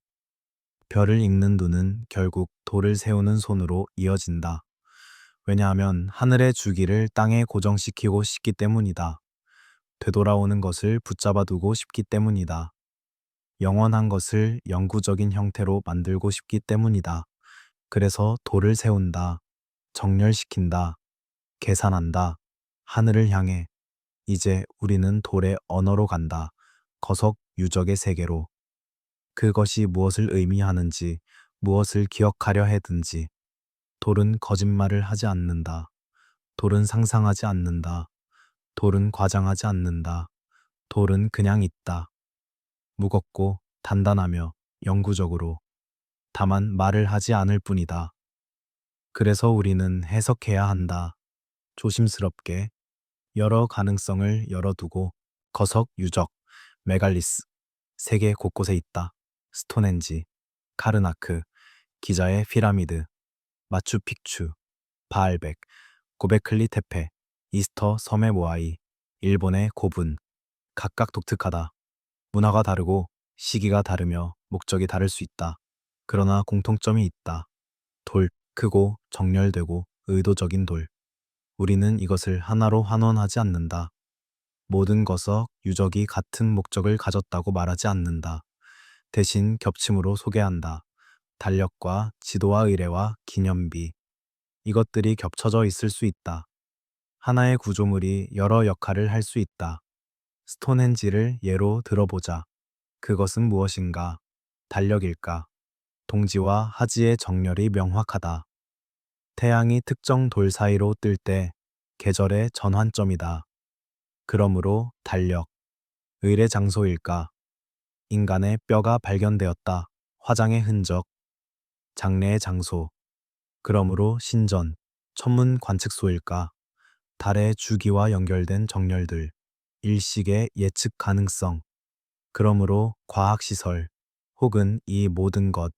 Speaker 1: 별을 읽는 눈은 결국 돌을 세우는 손으로 이어진다. 왜냐하면 하늘의 주기를 땅에 고정시키고 싶기 때문이다. 되돌아오는 것을 붙잡아 두고 싶기 때문이다. 영원한 것을 영구적인 형태로 만들고 싶기 때문이다. 그래서 돌을 세운다. 정렬시킨다. 계산한다. 하늘을 향해. 이제 우리는 돌의 언어로 간다. 거석 유적의 세계로. 그것이 무엇을 의미하는지, 무엇을 기억하려 해든지. 돌은 거짓말을 하지 않는다. 돌은 상상하지 않는다. 돌은 과장하지 않는다. 돌은 그냥 있다. 무겁고 단단하며 영구적으로. 다만 말을 하지 않을 뿐이다. 그래서 우리는 해석해야 한다. 조심스럽게 여러 가능성을 열어두고 거석 유적, 메갈리스, 세계 곳곳에 있다. 스톤헨지, 카르나크, 기자의 피라미드, 마추픽추, 바알백, 고베클리 테페, 이스터 섬의 모아이, 일본의 고분. 각각 독특하다. 문화가 다르고 시기가 다르며 목적이 다를 수 있다. 그러나 공통점이 있다. 돌, 크고 정렬되고 의도적인 돌. 우리는 이것을 하나로 환원하지 않는다. 모든 거석, 유적이 같은 목적을 가졌다고 말하지 않는다. 대신 겹침으로 소개한다. 달력과 지도와 의뢰와 기념비. 이것들이 겹쳐져 있을 수 있다. 하나의 구조물이 여러 역할을 할 수 있다. 스톤헨지를 예로 들어보자. 그것은 무엇인가? 달력일까? 동지와 하지의 정렬이 명확하다. 태양이 특정 돌 사이로 뜰 때 계절의 전환점이다. 그러므로 달력, 의례 장소일까? 인간의 뼈가 발견되었다. 화장의 흔적, 장례의 장소. 그러므로 신전, 천문 관측소일까? 달의 주기와 연결된 정렬들, 일식의 예측 가능성. 그러므로 과학시설, 혹은 이 모든 것,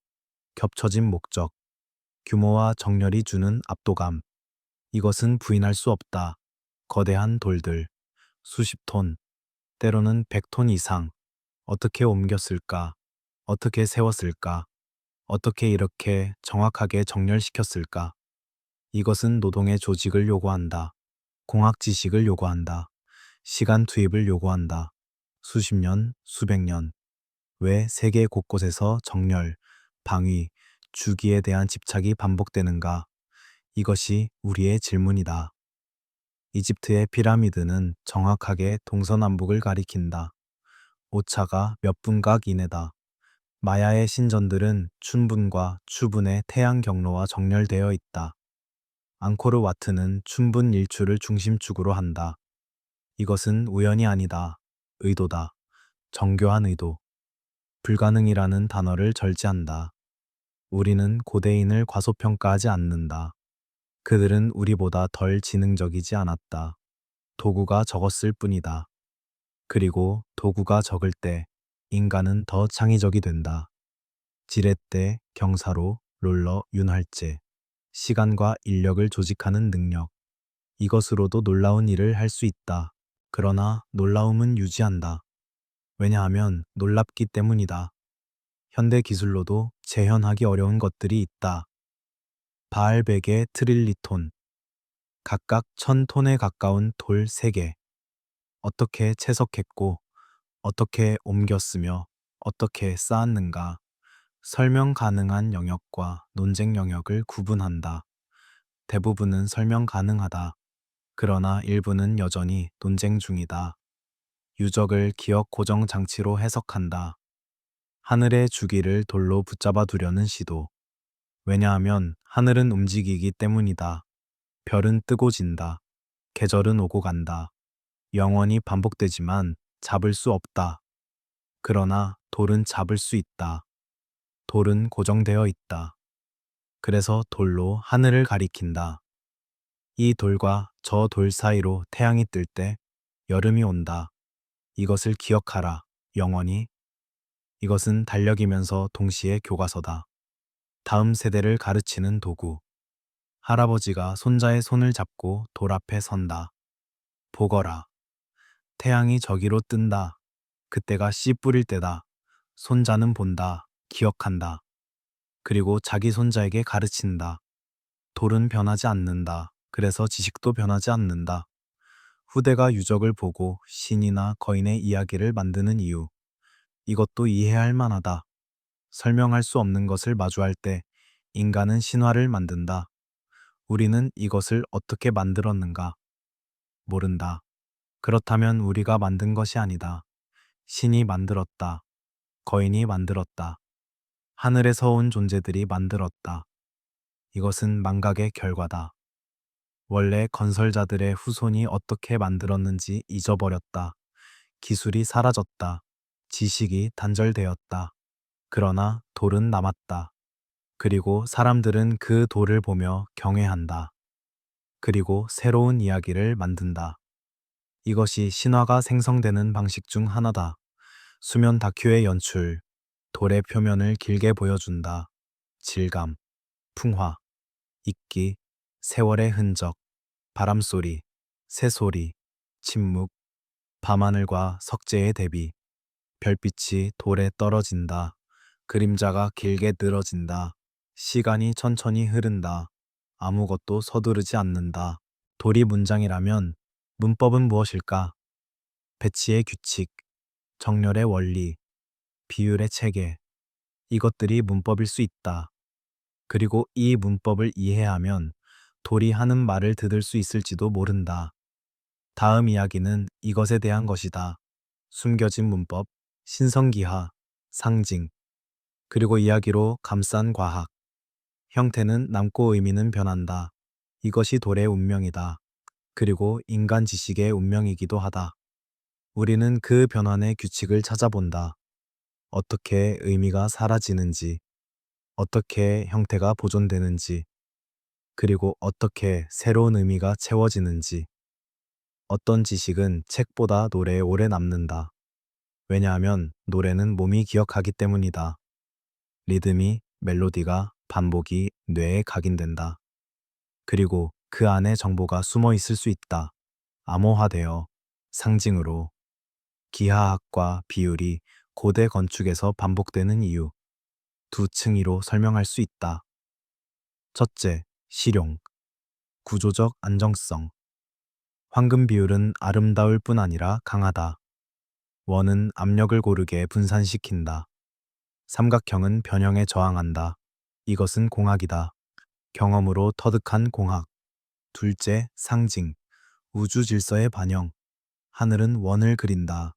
Speaker 1: 겹쳐진 목적, 규모와 정렬이 주는 압도감. 이것은 부인할 수 없다. 거대한 돌들, 수십 톤, 때로는 100톤 이상. 어떻게 옮겼을까? 어떻게 세웠을까? 어떻게 이렇게 정확하게 정렬시켰을까? 이것은 노동의 조직을 요구한다. 공학 지식을 요구한다. 시간 투입을 요구한다. 수십 년, 수백 년. 왜 세계 곳곳에서 정렬, 방위, 주기에 대한 집착이 반복되는가? 이것이 우리의 질문이다. 이집트의 피라미드는 정확하게 동서남북을 가리킨다. 오차가 몇 분각 이내다. 마야의 신전들은 춘분과 추분의 태양 경로와 정렬되어 있다. 앙코르와트는 춘분 일출을 중심축으로 한다. 이것은 우연이 아니다. 의도다. 정교한 의도. 불가능이라는 단어를 절제한다. 우리는 고대인을 과소평가하지 않는다. 그들은 우리보다 덜 지능적이지 않았다. 도구가 적었을 뿐이다. 그리고 도구가 적을 때 인간은 더 창의적이 된다. 지렛대, 경사로, 롤러, 윤활제. 시간과 인력을 조직하는 능력. 이것으로도 놀라운 일을 할 수 있다. 그러나 놀라움은 유지한다. 왜냐하면 놀랍기 때문이다. 현대 기술로도 재현하기 어려운 것들이 있다. 바알백의 트릴리톤. 각각 1000톤에 가까운 돌 3개. 어떻게 채석했고, 어떻게 옮겼으며, 어떻게 쌓았는가. 설명 가능한 영역과 논쟁 영역을 구분한다. 대부분은 설명 가능하다. 그러나 일부는 여전히 논쟁 중이다. 유적을 기억 고정 장치로 해석한다. 하늘의 주기를 돌로 붙잡아 두려는 시도. 왜냐하면 하늘은 움직이기 때문이다. 별은 뜨고 진다. 계절은 오고 간다. 영원히 반복되지만 잡을 수 없다. 그러나 돌은 잡을 수 있다. 돌은 고정되어 있다. 그래서 돌로 하늘을 가리킨다. 이 돌과 저 돌 사이로 태양이 뜰 때 여름이 온다. 이것을 기억하라. 영원히. 이것은 달력이면서 동시에 교과서다. 다음 세대를 가르치는 도구. 할아버지가 손자의 손을 잡고 돌 앞에 선다. 보거라. 태양이 저기로 뜬다. 그때가 씨 뿌릴 때다. 손자는 본다. 기억한다. 그리고 자기 손자에게 가르친다. 돌은 변하지 않는다. 그래서 지식도 변하지 않는다. 후대가 유적을 보고 신이나 거인의 이야기를 만드는 이유. 이것도 이해할 만하다. 설명할 수 없는 것을 마주할 때 인간은 신화를 만든다. 우리는 이것을 어떻게 만들었는가? 모른다. 그렇다면 우리가 만든 것이 아니다. 신이 만들었다. 거인이 만들었다. 하늘에서 온 존재들이 만들었다. 이것은 망각의 결과다. 원래 건설자들의 후손이 어떻게 만들었는지 잊어버렸다. 기술이 사라졌다. 지식이 단절되었다. 그러나 돌은 남았다. 그리고 사람들은 그 돌을 보며 경외한다. 그리고 새로운 이야기를 만든다. 이것이 신화가 생성되는 방식 중 하나다. 수면 다큐의 연출, 돌의 표면을 길게 보여준다. 질감, 풍화, 익기, 세월의 흔적, 바람소리, 새소리, 침묵, 밤하늘과 석재의 대비, 별빛이 돌에 떨어진다. 그림자가 길게 늘어진다. 시간이 천천히 흐른다. 아무것도 서두르지 않는다. 돌이 문장이라면 문법은 무엇일까? 배치의 규칙, 정렬의 원리, 비율의 체계. 이것들이 문법일 수 있다. 그리고 이 문법을 이해하면 돌이 하는 말을 듣을 수 있을지도 모른다. 다음 이야기는 이것에 대한 것이다. 숨겨진 문법, 신성기하, 상징, 그리고 이야기로 감싼 과학. 형태는 남고 의미는 변한다. 이것이 돌의 운명이다. 그리고 인간 지식의 운명이기도 하다. 우리는 그 변환의 규칙을 찾아본다. 어떻게 의미가 사라지는지, 어떻게 형태가 보존되는지, 그리고 어떻게 새로운 의미가 채워지는지. 어떤 지식은 책보다 노래에 오래 남는다. 왜냐하면 노래는 몸이 기억하기 때문이다. 리듬이, 멜로디가, 반복이 뇌에 각인된다. 그리고 그 안에 정보가 숨어 있을 수 있다. 암호화되어, 상징으로. 기하학과 비율이 고대 건축에서 반복되는 이유. 두 층위로 설명할 수 있다. 첫째, 실용. 구조적 안정성. 황금 비율은 아름다울 뿐 아니라 강하다. 원은 압력을 고르게 분산시킨다. 삼각형은 변형에 저항한다. 이것은 공학이다. 경험으로 터득한 공학. 둘째, 상징. 우주 질서의 반영. 하늘은 원을 그린다.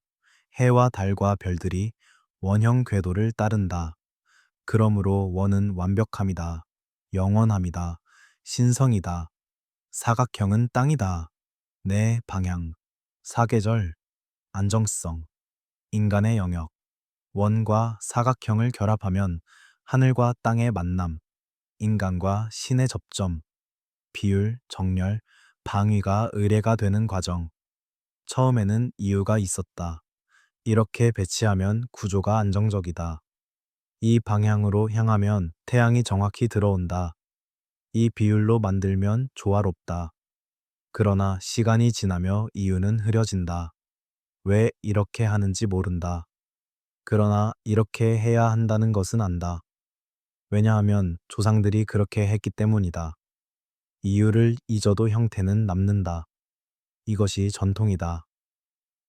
Speaker 1: 해와 달과 별들이 원형 궤도를 따른다. 그러므로 원은 완벽함이다. 영원함이다. 신성이다. 사각형은 땅이다. 내 방향. 사계절. 안정성. 인간의 영역. 원과 사각형을 결합하면 하늘과 땅의 만남, 인간과 신의 접점, 비율, 정렬, 방위가 의례가 되는 과정. 처음에는 이유가 있었다. 이렇게 배치하면 구조가 안정적이다. 이 방향으로 향하면 태양이 정확히 들어온다. 이 비율로 만들면 조화롭다. 그러나 시간이 지나며 이유는 흐려진다. 왜 이렇게 하는지 모른다. 그러나 이렇게 해야 한다는 것은 안다. 왜냐하면 조상들이 그렇게 했기 때문이다. 이유를 잊어도 형태는 남는다. 이것이 전통이다.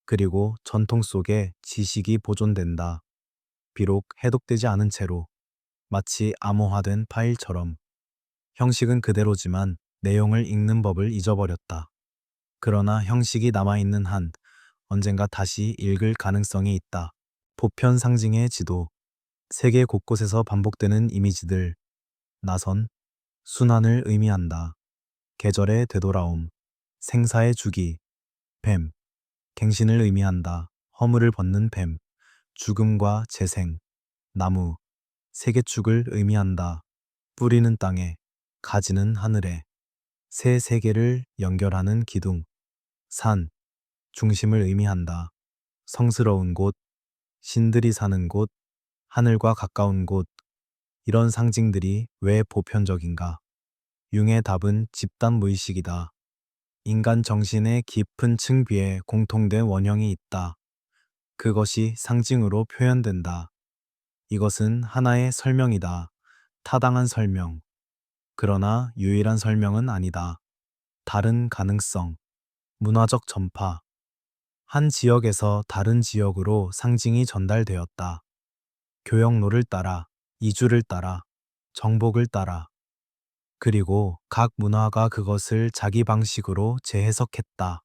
Speaker 1: 그리고 전통 속에 지식이 보존된다. 비록 해독되지 않은 채로, 마치 암호화된 파일처럼. 형식은 그대로지만 내용을 읽는 법을 잊어버렸다. 그러나 형식이 남아있는 한 언젠가 다시 읽을 가능성이 있다. 보편 상징의 지도, 세계 곳곳에서 반복되는 이미지들, 나선, 순환을 의미한다. 계절의 되돌아옴, 생사의 주기, 뱀, 갱신을 의미한다. 허물을 벗는 뱀, 죽음과 재생, 나무, 세계축을 의미한다. 뿌리는 땅에, 가지는 하늘에, 새 세계를 연결하는 기둥, 산, 중심을 의미한다. 성스러운 곳, 신들이 사는 곳, 하늘과 가까운 곳, 이런 상징들이 왜 보편적인가? 융의 답은 집단 무의식이다. 인간 정신의 깊은 층비에 공통된 원형이 있다. 그것이 상징으로 표현된다. 이것은 하나의 설명이다. 타당한 설명. 그러나 유일한 설명은 아니다. 다른 가능성, 문화적 전파. 한 지역에서 다른 지역으로 상징이 전달되었다. 교역로를 따라, 이주를 따라, 정복을 따라. 그리고 각 문화가 그것을 자기 방식으로 재해석했다.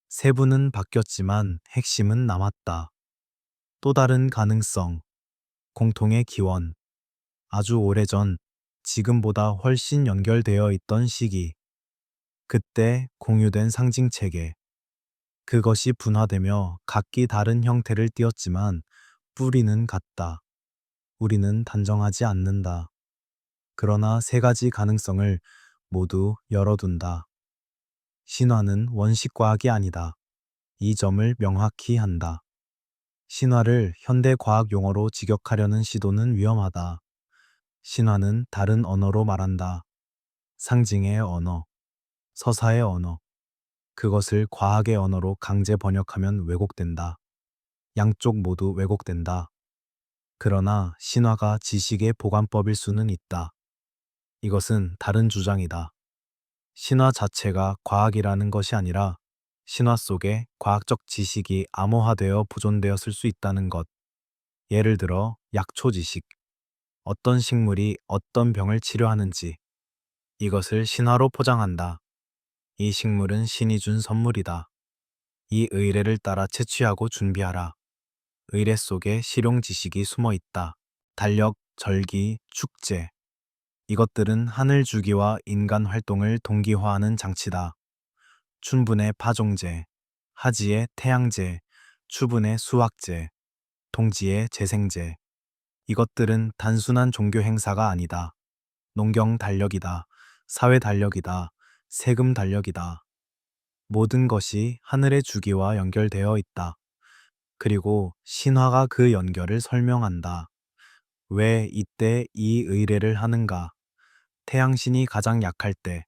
Speaker 1: 세부는 바뀌었지만 핵심은 남았다. 또 다른 가능성, 공통의 기원. 아주 오래전, 지금보다 훨씬 연결되어 있던 시기. 그때 공유된 상징 체계. 그것이 분화되며 각기 다른 형태를 띠었지만 뿌리는 같다. 우리는 단정하지 않는다. 그러나 세 가지 가능성을 모두 열어둔다. 신화는 원식과학이 아니다. 이 점을 명확히 한다. 신화를 현대 과학 용어로 직역하려는 시도는 위험하다. 신화는 다른 언어로 말한다. 상징의 언어, 서사의 언어. 그것을 과학의 언어로 강제 번역하면 왜곡된다. 양쪽 모두 왜곡된다. 그러나 신화가 지식의 보관법일 수는 있다. 이것은 다른 주장이다. 신화 자체가 과학이라는 것이 아니라 신화 속에 과학적 지식이 암호화되어 보존되었을 수 있다는 것. 예를 들어 약초 지식, 어떤 식물이 어떤 병을 치료하는지, 이것을 신화로 포장한다. 이 식물은 신이 준 선물이다. 이 의뢰를 따라 채취하고 준비하라. 의뢰 속에 실용 지식이 숨어 있다. 달력, 절기, 축제. 이것들은 하늘 주기와 인간 활동을 동기화하는 장치다. 춘분의 파종제, 하지의 태양제, 추분의 수학제, 동지의 재생제. 이것들은 단순한 종교 행사가 아니다. 농경 달력이다. 사회 달력이다. 세금 달력이다. 모든 것이 하늘의 주기와 연결되어 있다. 그리고 신화가 그 연결을 설명한다. 왜 이때 이 의뢰를 하는가? 태양신이 가장 약할 때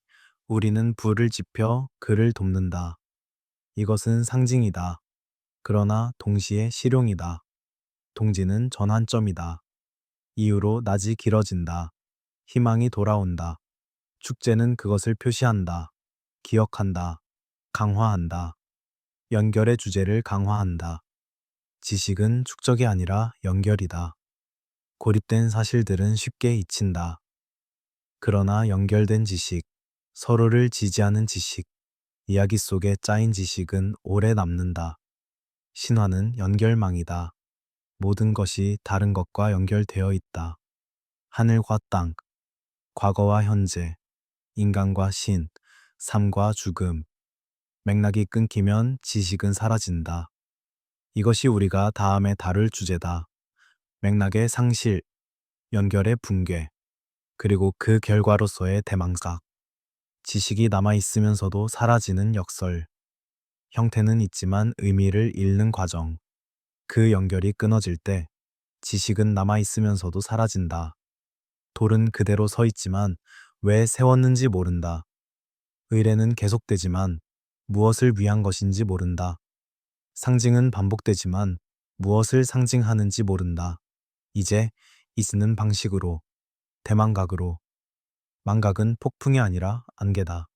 Speaker 1: 우리는 불을 지펴 그를 돕는다. 이것은 상징이다. 그러나 동시에 실용이다. 동지는 전환점이다. 이후로 낮이 길어진다. 희망이 돌아온다. 축제는 그것을 표시한다. 기억한다. 강화한다. 연결의 주제를 강화한다. 지식은 축적이 아니라 연결이다. 고립된 사실들은 쉽게 잊힌다. 그러나 연결된 지식, 서로를 지지하는 지식, 이야기 속에 짜인 지식은 오래 남는다. 신화는 연결망이다. 모든 것이 다른 것과 연결되어 있다. 하늘과 땅, 과거와 현재, 인간과 신, 삶과 죽음. 맥락이 끊기면 지식은 사라진다. 이것이 우리가 다음에 다룰 주제다. 맥락의 상실, 연결의 붕괴, 그리고 그 결과로서의 대망각. 지식이 남아있으면서도 사라지는 역설. 형태는 있지만 의미를 잃는 과정. 그 연결이 끊어질 때 지식은 남아있으면서도 사라진다. 돌은 그대로 서 있지만 왜 세웠는지 모른다. 의례는 계속되지만 무엇을 위한 것인지 모른다. 상징은 반복되지만 무엇을 상징하는지 모른다. 이제 이쓰는 방식으로, 대망각으로. 망각은 폭풍이 아니라 안개다.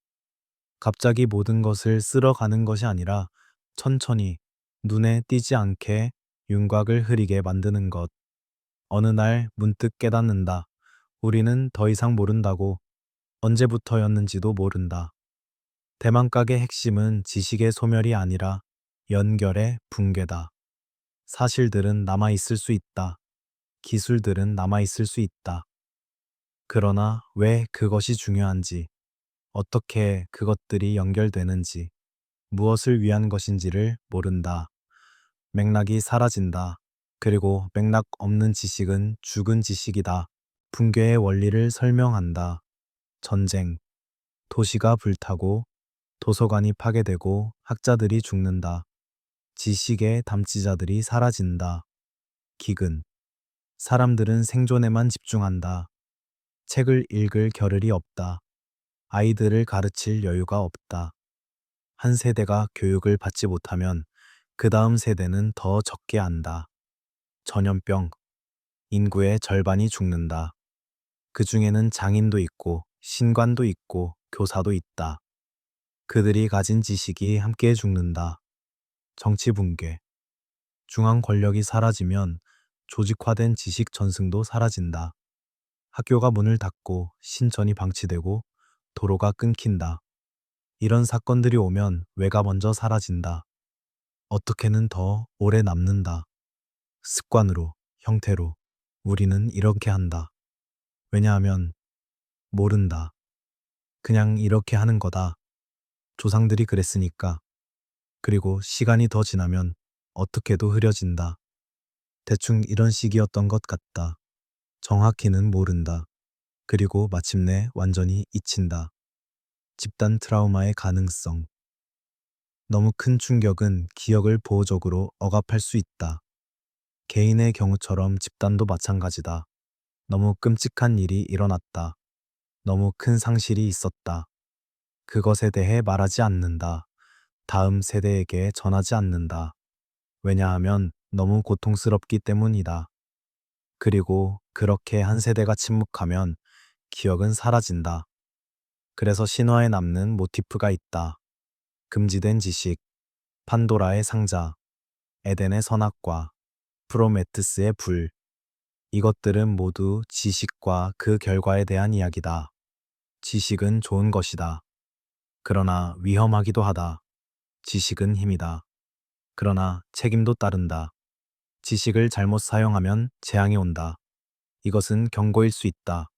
Speaker 1: 갑자기 모든 것을 쓸어가는 것이 아니라 천천히 눈에 띄지 않게 윤곽을 흐리게 만드는 것. 어느 날 문득 깨닫는다. 우리는 더 이상 모른다고. 언제부터였는지도 모른다. 대망각의 핵심은 지식의 소멸이 아니라 연결의 붕괴다. 사실들은 남아있을 수 있다. 기술들은 남아있을 수 있다. 그러나 왜 그것이 중요한지, 어떻게 그것들이 연결되는지, 무엇을 위한 것인지를 모른다. 맥락이 사라진다. 그리고 맥락 없는 지식은 죽은 지식이다. 붕괴의 원리를 설명한다. 전쟁, 도시가 불타고 도서관이 파괴되고 학자들이 죽는다. 지식의 담지자들이 사라진다. 기근. 사람들은 생존에만 집중한다. 책을 읽을 겨를이 없다. 아이들을 가르칠 여유가 없다. 한 세대가 교육을 받지 못하면 그 다음 세대는 더 적게 안다. 전염병. 인구의 절반이 죽는다. 그 중에는 장인도 있고 신관도 있고 교사도 있다. 그들이 가진 지식이 함께 죽는다. 정치 붕괴. 중앙 권력이 사라지면 조직화된 지식 전승도 사라진다. 학교가 문을 닫고 신천이 방치되고 도로가 끊긴다. 이런 사건들이 오면 왜가 먼저 사라진다. 어떻게는 더 오래 남는다. 습관으로, 형태로. 우리는 이렇게 한다. 왜냐하면 모른다. 그냥 이렇게 하는 거다. 조상들이 그랬으니까. 그리고 시간이 더 지나면 어떻게도 흐려진다. 대충 이런 식이었던 것 같다. 정확히는 모른다. 그리고 마침내 완전히 잊힌다. 집단 트라우마의 가능성. 너무 큰 충격은 기억을 보호적으로 억압할 수 있다. 개인의 경우처럼 집단도 마찬가지다. 너무 끔찍한 일이 일어났다. 너무 큰 상실이 있었다. 그것에 대해 말하지 않는다. 다음 세대에게 전하지 않는다. 왜냐하면 너무 고통스럽기 때문이다. 그리고 그렇게 한 세대가 침묵하면 기억은 사라진다. 그래서 신화에 남는 모티프가 있다. 금지된 지식, 판도라의 상자, 에덴의 선악과, 프로메테스의 불. 이것들은 모두 지식과 그 결과에 대한 이야기다. 지식은 좋은 것이다. 그러나 위험하기도 하다. 지식은 힘이다. 그러나 책임도 따른다. 지식을 잘못 사용하면 재앙이 온다. 이것은 경고일 수 있다.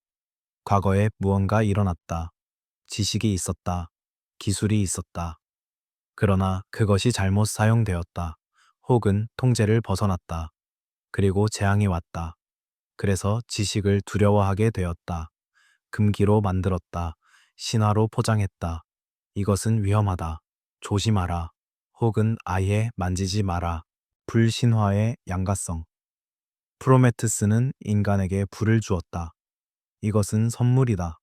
Speaker 1: 과거에 무언가 일어났다. 지식이 있었다. 기술이 있었다. 그러나 그것이 잘못 사용되었다. 혹은 통제를 벗어났다. 그리고 재앙이 왔다. 그래서 지식을 두려워하게 되었다. 금기로 만들었다. 신화로 포장했다. 이것은 위험하다. 조심하라. 혹은 아예 만지지 마라. 불신화의 양가성. 프로메테스는 인간에게 불을 주었다. 이것은 선물이다.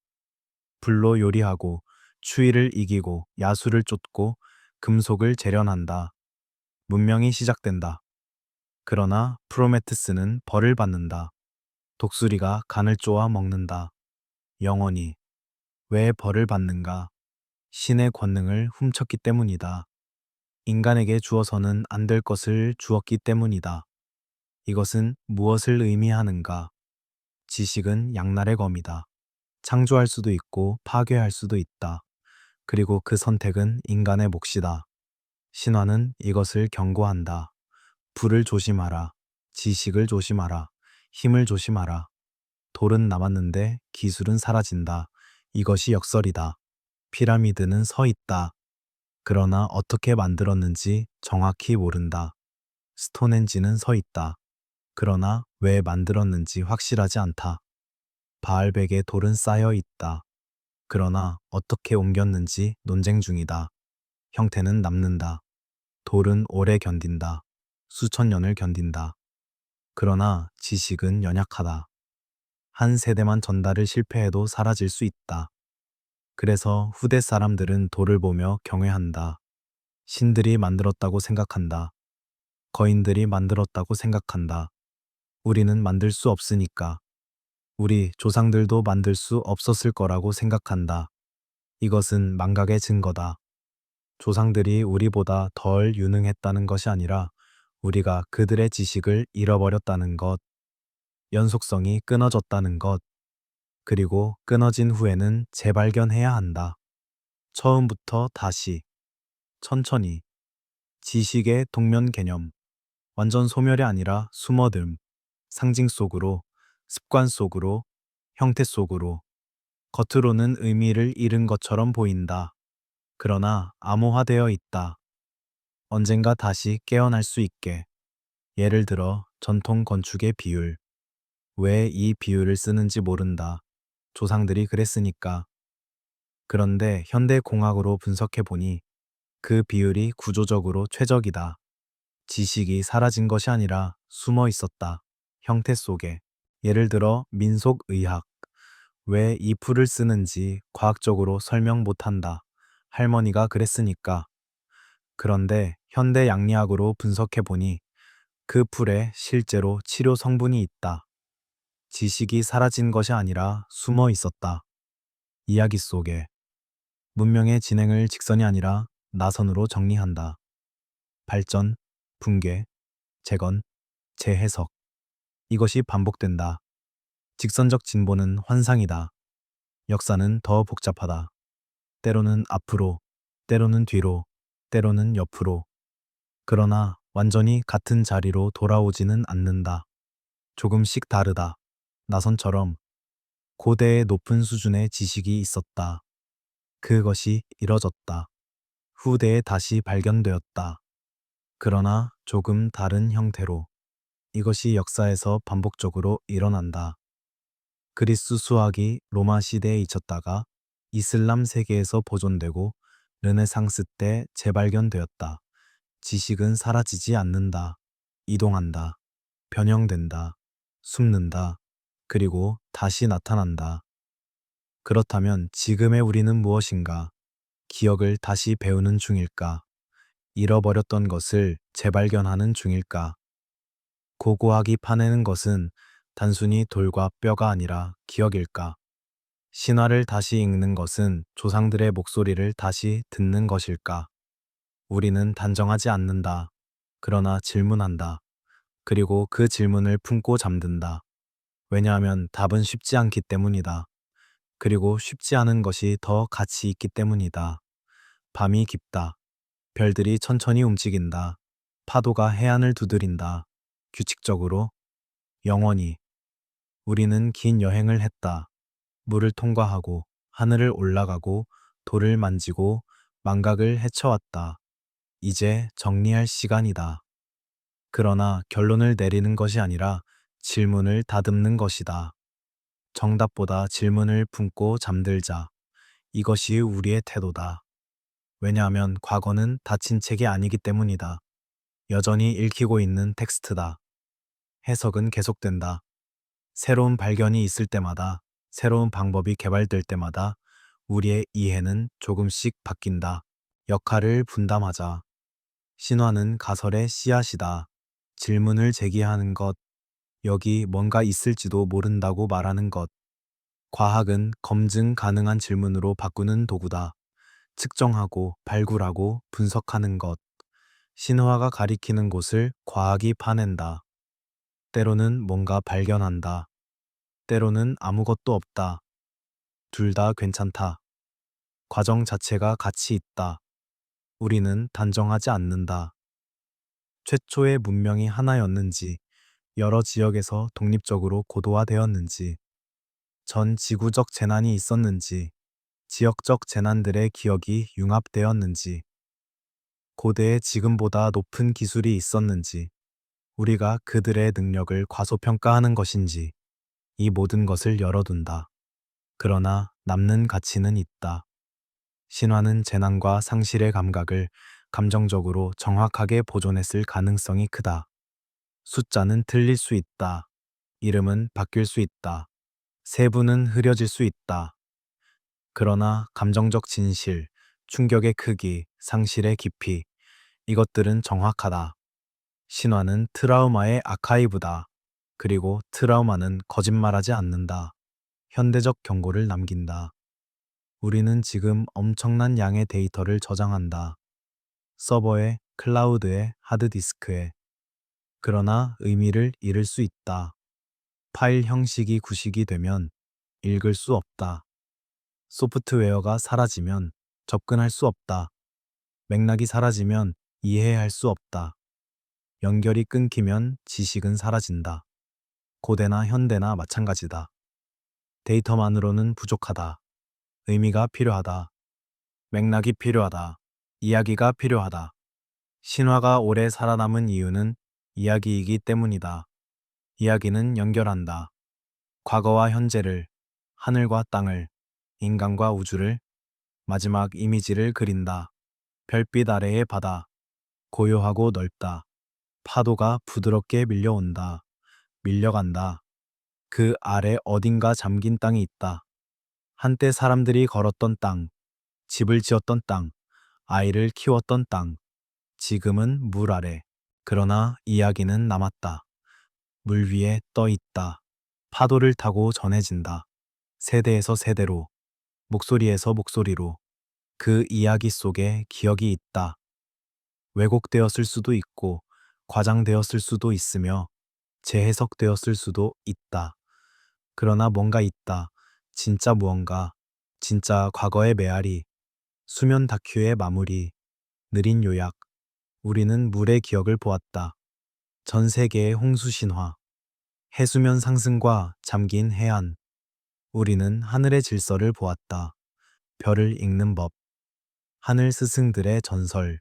Speaker 1: 불로 요리하고 추위를 이기고 야수를 쫓고 금속을 재련한다. 문명이 시작된다. 그러나 프로메테스는 벌을 받는다. 독수리가 간을 쪼아 먹는다. 영원히. 왜 벌을 받는가? 신의 권능을 훔쳤기 때문이다. 인간에게 주어서는 안 될 것을 주었기 때문이다. 이것은 무엇을 의미하는가? 지식은 양날의 검이다. 창조할 수도 있고 파괴할 수도 있다. 그리고 그 선택은 인간의 몫이다. 신화는 이것을 경고한다. 불을 조심하라. 지식을 조심하라. 힘을 조심하라. 돌은 남았는데 기술은 사라진다. 이것이 역설이다. 피라미드는 서 있다. 그러나 어떻게 만들었는지 정확히 모른다. 스톤헨지는 서 있다. 그러나 왜 만들었는지 확실하지 않다. 바알백에 돌은 쌓여 있다. 그러나 어떻게 옮겼는지 논쟁 중이다. 형태는 남는다. 돌은 오래 견딘다. 수천 년을 견딘다. 그러나 지식은 연약하다. 한 세대만 전달을 실패해도 사라질 수 있다. 그래서 후대 사람들은 돌을 보며 경외한다. 신들이 만들었다고 생각한다. 거인들이 만들었다고 생각한다. 우리는 만들 수 없으니까. 우리 조상들도 만들 수 없었을 거라고 생각한다. 이것은 망각의 증거다. 조상들이 우리보다 덜 유능했다는 것이 아니라 우리가 그들의 지식을 잃어버렸다는 것, 연속성이 끊어졌다는 것, 그리고 끊어진 후에는 재발견해야 한다. 처음부터 다시, 천천히, 지식의 동면 개념, 완전 소멸이 아니라 숨어듦, 상징 속으로, 습관 속으로, 형태 속으로, 겉으로는 의미를 잃은 것처럼 보인다. 그러나 암호화되어 있다. 언젠가 다시 깨어날 수 있게. 예를 들어 전통 건축의 비율. 왜 이 비율을 쓰는지 모른다. 조상들이 그랬으니까. 그런데 현대공학으로 분석해보니 그 비율이 구조적으로 최적이다. 지식이 사라진 것이 아니라 숨어 있었다. 형태 속에. 예를 들어 민속의학. 왜 이 풀을 쓰는지 과학적으로 설명 못한다. 할머니가 그랬으니까. 그런데 현대 양리학으로 분석해보니 그 풀에 실제로 치료 성분이 있다. 지식이 사라진 것이 아니라 숨어 있었다. 이야기 속에. 문명의 진행을 직선이 아니라 나선으로 정리한다. 발전, 붕괴, 재건, 재해석. 이것이 반복된다. 직선적 진보는 환상이다. 역사는 더 복잡하다. 때로는 앞으로, 때로는 뒤로, 때로는 옆으로. 그러나 완전히 같은 자리로 돌아오지는 않는다. 조금씩 다르다. 나선처럼 고대의 높은 수준의 지식이 있었다. 그것이 이뤄졌다. 후대에 다시 발견되었다. 그러나 조금 다른 형태로. 이것이 역사에서 반복적으로 일어난다. 그리스 수학이 로마 시대에 잊혔다가 이슬람 세계에서 보존되고 르네상스 때 재발견되었다. 지식은 사라지지 않는다. 이동한다. 변형된다. 숨는다. 그리고 다시 나타난다. 그렇다면 지금의 우리는 무엇인가? 기억을 다시 배우는 중일까? 잃어버렸던 것을 재발견하는 중일까? 고고학이 파내는 것은 단순히 돌과 뼈가 아니라 기억일까? 신화를 다시 읽는 것은 조상들의 목소리를 다시 듣는 것일까? 우리는 단정하지 않는다. 그러나 질문한다. 그리고 그 질문을 품고 잠든다. 왜냐하면 답은 쉽지 않기 때문이다. 그리고 쉽지 않은 것이 더 가치 있기 때문이다. 밤이 깊다. 별들이 천천히 움직인다. 파도가 해안을 두드린다. 규칙적으로, 영원히. 우리는 긴 여행을 했다. 물을 통과하고, 하늘을 올라가고, 돌을 만지고, 망각을 헤쳐왔다. 이제 정리할 시간이다. 그러나 결론을 내리는 것이 아니라 질문을 다듬는 것이다. 정답보다 질문을 품고 잠들자. 이것이 우리의 태도다. 왜냐하면 과거는 닫힌 책이 아니기 때문이다. 여전히 읽히고 있는 텍스트다. 해석은 계속된다. 새로운 발견이 있을 때마다, 새로운 방법이 개발될 때마다 우리의 이해는 조금씩 바뀐다. 역할을 분담하자. 신화는 가설의 씨앗이다. 질문을 제기하는 것, 여기 뭔가 있을지도 모른다고 말하는 것. 과학은 검증 가능한 질문으로 바꾸는 도구다. 측정하고 발굴하고 분석하는 것. 신화가 가리키는 곳을 과학이 파낸다. 때로는 뭔가 발견한다. 때로는 아무것도 없다. 둘 다 괜찮다. 과정 자체가 가치 있다. 우리는 단정하지 않는다. 최초의 문명이 하나였는지, 여러 지역에서 독립적으로 고도화되었는지, 전 지구적 재난이 있었는지, 지역적 재난들의 기억이 융합되었는지, 고대에 지금보다 높은 기술이 있었는지, 우리가 그들의 능력을 과소평가하는 것인지, 이 모든 것을 열어둔다. 그러나 남는 가치는 있다. 신화는 재난과 상실의 감각을 감정적으로 정확하게 보존했을 가능성이 크다. 숫자는 틀릴 수 있다. 이름은 바뀔 수 있다. 세부는 흐려질 수 있다. 그러나 감정적 진실, 충격의 크기, 상실의 깊이, 이것들은 정확하다. 신화는 트라우마의 아카이브다. 그리고 트라우마는 거짓말하지 않는다. 현대적 경고를 남긴다. 우리는 지금 엄청난 양의 데이터를 저장한다. 서버에, 클라우드에, 하드디스크에. 그러나 의미를 잃을 수 있다. 파일 형식이 구식이 되면 읽을 수 없다. 소프트웨어가 사라지면 접근할 수 없다. 맥락이 사라지면 이해할 수 없다. 연결이 끊기면 지식은 사라진다. 고대나 현대나 마찬가지다. 데이터만으로는 부족하다. 의미가 필요하다. 맥락이 필요하다. 이야기가 필요하다. 신화가 오래 살아남은 이유는 이야기이기 때문이다. 이야기는 연결한다. 과거와 현재를, 하늘과 땅을, 인간과 우주를, 마지막 이미지를 그린다. 별빛 아래의 바다, 고요하고 넓다. 파도가 부드럽게 밀려온다. 밀려간다. 그 아래 어딘가 잠긴 땅이 있다. 한때 사람들이 걸었던 땅, 집을 지었던 땅, 아이를 키웠던 땅. 지금은 물 아래. 그러나 이야기는 남았다. 물 위에 떠 있다. 파도를 타고 전해진다. 세대에서 세대로, 목소리에서 목소리로. 그 이야기 속에 기억이 있다. 왜곡되었을 수도 있고, 과장되었을 수도 있으며, 재해석되었을 수도 있다. 그러나 뭔가 있다. 진짜 무언가. 진짜 과거의 메아리. 수면 다큐의 마무리. 느린 요약. 우리는 물의 기억을 보았다. 전 세계의 홍수 신화. 해수면 상승과 잠긴 해안. 우리는 하늘의 질서를 보았다. 별을 읽는 법. 하늘 스승들의 전설.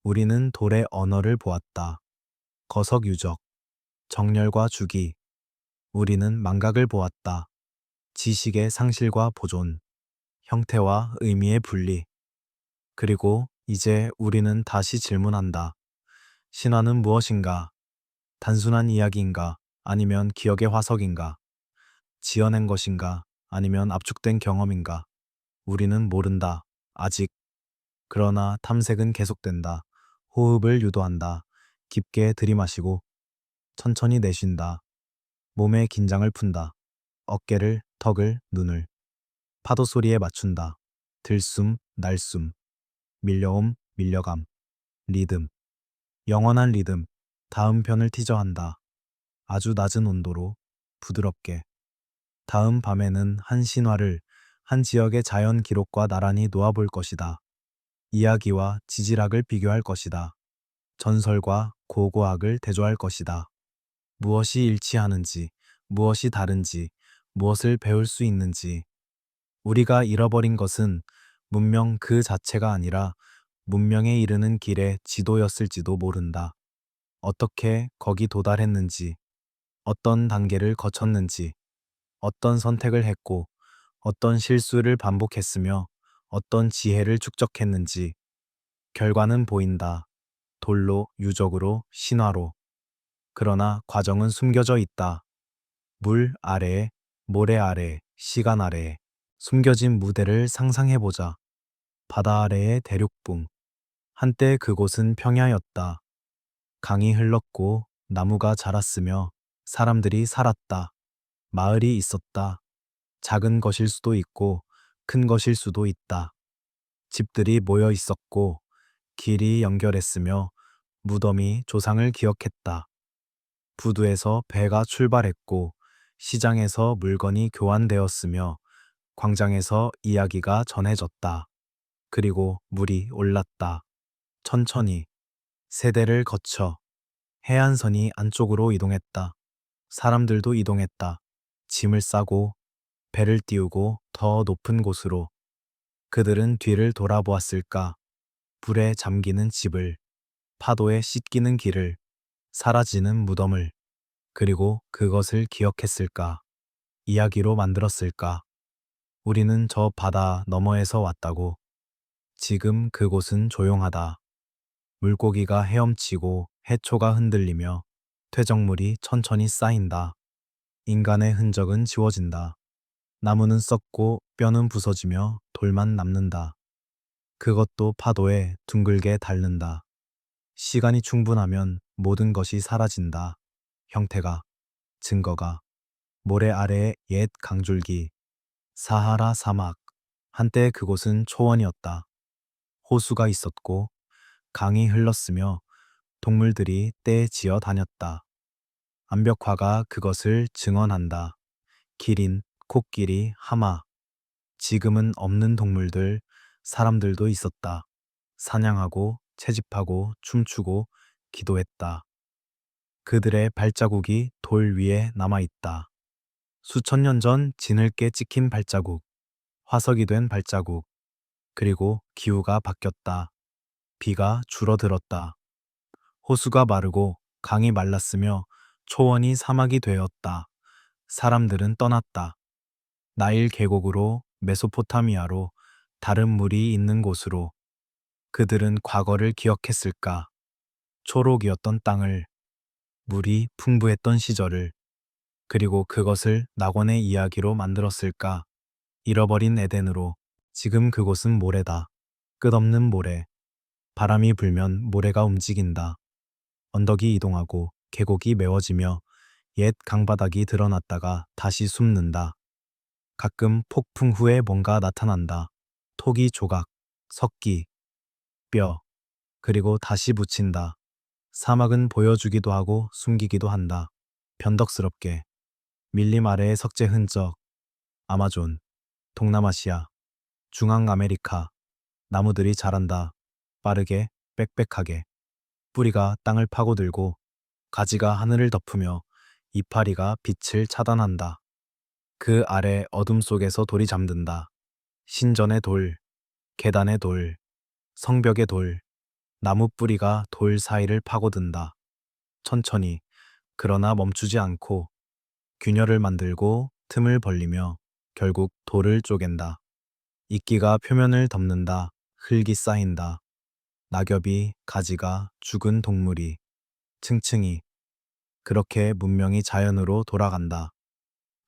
Speaker 1: 우리는 돌의 언어를 보았다. 거석 유적. 정렬과 주기. 우리는 망각을 보았다. 지식의 상실과 보존. 형태와 의미의 분리. 그리고 이제 우리는 다시 질문한다. 신화는 무엇인가? 단순한 이야기인가? 아니면 기억의 화석인가? 지어낸 것인가? 아니면 압축된 경험인가? 우리는 모른다. 아직. 그러나 탐색은 계속된다. 호흡을 유도한다. 깊게 들이마시고 천천히 내쉰다. 몸의 긴장을 푼다. 어깨를, 턱을, 눈을. 파도 소리에 맞춘다. 들숨, 날숨. 밀려옴, 밀려감. 리듬. 영원한 리듬. 다음 편을 티저한다. 아주 낮은 온도로 부드럽게. 다음 밤에는 한 신화를 한 지역의 자연 기록과 나란히 놓아볼 것이다. 이야기와 지질학을 비교할 것이다. 전설과 고고학을 대조할 것이다. 무엇이 일치하는지, 무엇이 다른지, 무엇을 배울 수 있는지. 우리가 잃어버린 것은 문명 그 자체가 아니라 문명에 이르는 길의 지도였을지도 모른다. 어떻게 거기 도달했는지, 어떤 단계를 거쳤는지, 어떤 선택을 했고, 어떤 실수를 반복했으며, 어떤 지혜를 축적했는지. 결과는 보인다. 돌로, 유적으로, 신화로. 그러나 과정은 숨겨져 있다. 물 아래에, 모래 아래에, 시간 아래에. 숨겨진 무대를 상상해보자. 바다 아래의 대륙붕. 한때 그곳은 평야였다. 강이 흘렀고 나무가 자랐으며 사람들이 살았다. 마을이 있었다. 작은 것일 수도 있고 큰 것일 수도 있다. 집들이 모여 있었고 길이 연결했으며 무덤이 조상을 기억했다. 부두에서 배가 출발했고 시장에서 물건이 교환되었으며 광장에서 이야기가 전해졌다. 그리고 물이 올랐다. 천천히 세대를 거쳐 해안선이 안쪽으로 이동했다. 사람들도 이동했다. 짐을 싸고 배를 띄우고 더 높은 곳으로. 그들은 뒤를 돌아보았을까? 불에 잠기는 집을, 파도에 씻기는 길을, 사라지는 무덤을. 그리고 그것을 기억했을까? 이야기로 만들었을까? 우리는 저 바다 너머에서 왔다고. 지금 그곳은 조용하다. 물고기가 헤엄치고 해초가 흔들리며 퇴적물이 천천히 쌓인다. 인간의 흔적은 지워진다. 나무는 썩고 뼈는 부서지며 돌만 남는다. 그것도 파도에 둥글게 닳는다. 시간이 충분하면 모든 것이 사라진다. 형태가, 증거가, 모래 아래의 옛 강줄기, 사하라 사막. 한때 그곳은 초원이었다. 호수가 있었고 강이 흘렀으며 동물들이 떼 지어 다녔다. 암벽화가 그것을 증언한다. 기린, 코끼리, 하마. 지금은 없는 동물들, 사람들도 있었다. 사냥하고 채집하고 춤추고 기도했다. 그들의 발자국이 돌 위에 남아있다. 수천 년 전 지늘게 찍힌 발자국, 화석이 된 발자국. 그리고 기후가 바뀌었다. 비가 줄어들었다. 호수가 마르고 강이 말랐으며 초원이 사막이 되었다. 사람들은 떠났다. 나일 계곡으로, 메소포타미아로, 다른 물이 있는 곳으로. 그들은 과거를 기억했을까? 초록이었던 땅을, 물이 풍부했던 시절을, 그리고 그것을 낙원의 이야기로 만들었을까? 잃어버린 에덴으로. 지금 그곳은 모래다. 끝없는 모래. 바람이 불면 모래가 움직인다. 언덕이 이동하고 계곡이 메워지며 옛 강바닥이 드러났다가 다시 숨는다. 가끔 폭풍 후에 뭔가 나타난다. 토기 조각, 석기, 뼈, 그리고 다시 붙인다. 사막은 보여주기도 하고 숨기기도 한다. 변덕스럽게. 밀림 아래의 석재 흔적, 아마존, 동남아시아, 중앙아메리카. 나무들이 자란다. 빠르게, 빽빽하게. 뿌리가 땅을 파고들고 가지가 하늘을 덮으며 이파리가 빛을 차단한다. 그 아래 어둠 속에서 돌이 잠든다. 신전의 돌, 계단의 돌, 성벽의 돌, 나무 뿌리가 돌 사이를 파고든다. 천천히, 그러나 멈추지 않고 균열을 만들고 틈을 벌리며 결국 돌을 쪼갠다. 이끼가 표면을 덮는다. 흙이 쌓인다. 낙엽이, 가지가, 죽은 동물이, 층층이. 그렇게 문명이 자연으로 돌아간다.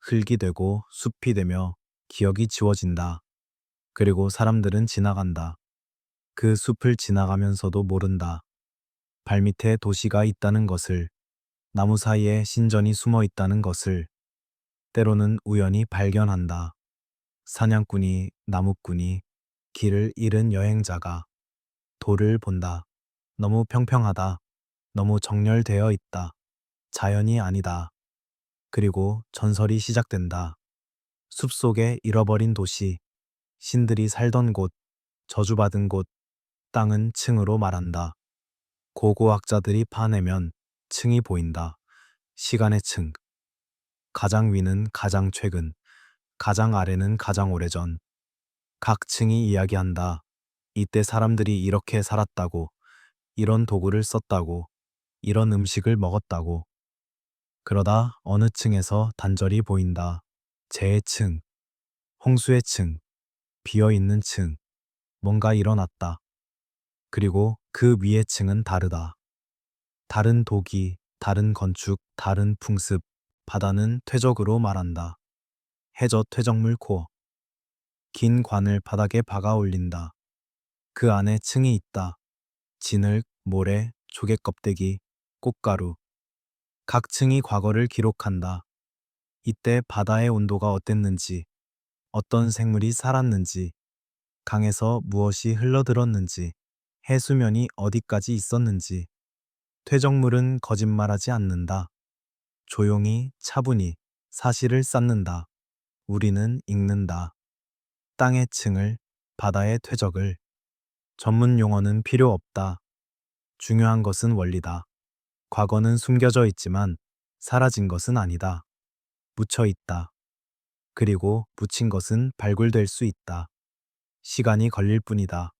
Speaker 1: 흙이 되고 숲이 되며 기억이 지워진다. 그리고 사람들은 지나간다. 그 숲을 지나가면서도 모른다. 발밑에 도시가 있다는 것을, 나무 사이에 신전이 숨어 있다는 것을, 때로는 우연히 발견한다. 사냥꾼이, 나무꾼이, 길을 잃은 여행자가 돌을 본다. 너무 평평하다. 너무 정렬되어 있다. 자연이 아니다. 그리고 전설이 시작된다. 숲속에 잃어버린 도시, 신들이 살던 곳, 저주받은 곳, 땅은 층으로 말한다. 고고학자들이 파내면 층이 보인다. 시간의 층. 가장 위는 가장 최근, 가장 아래는 가장 오래전. 각 층이 이야기한다. 이때 사람들이 이렇게 살았다고, 이런 도구를 썼다고, 이런 음식을 먹었다고. 그러다 어느 층에서 단절이 보인다. 재의 층, 홍수의 층, 비어있는 층, 뭔가 일어났다. 그리고 그 위의 층은 다르다. 다른 도기, 다른 건축, 다른 풍습, 바다는 퇴적으로 말한다. 해저 퇴적물 코어. 긴 관을 바닥에 박아 올린다. 그 안에 층이 있다. 진흙, 모래, 조개 껍데기, 꽃가루. 각 층이 과거를 기록한다. 이때 바다의 온도가 어땠는지, 어떤 생물이 살았는지, 강에서 무엇이 흘러들었는지, 해수면이 어디까지 있었는지. 퇴적물은 거짓말하지 않는다. 조용히, 차분히 사실을 쌓는다. 우리는 읽는다. 땅의 층을, 바다의 퇴적을. 전문 용어는 필요 없다. 중요한 것은 원리다. 과거는 숨겨져 있지만 사라진 것은 아니다. 묻혀 있다. 그리고 묻힌 것은 발굴될 수 있다. 시간이 걸릴 뿐이다.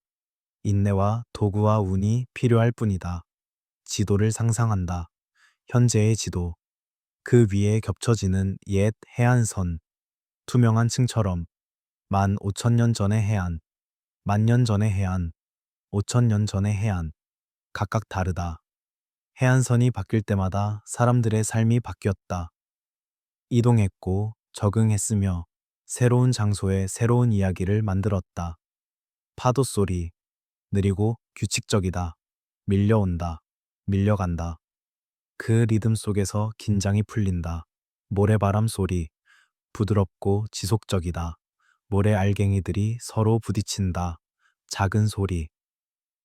Speaker 1: 인내와 도구와 운이 필요할 뿐이다. 지도를 상상한다. 현재의 지도. 그 위에 겹쳐지는 옛 해안선. 투명한 층처럼. 15,000년 전의 해안, 10,000년 전의 해안, 5,000년 전의 해안. 각각 다르다. 해안선이 바뀔 때마다 사람들의 삶이 바뀌었다. 이동했고 적응했으며 새로운 장소에 새로운 이야기를 만들었다. 파도 소리, 느리고 규칙적이다. 밀려온다. 밀려간다. 그 리듬 속에서 긴장이 풀린다. 모래바람 소리, 부드럽고 지속적이다. 모래 알갱이들이 서로 부딪힌다. 작은 소리.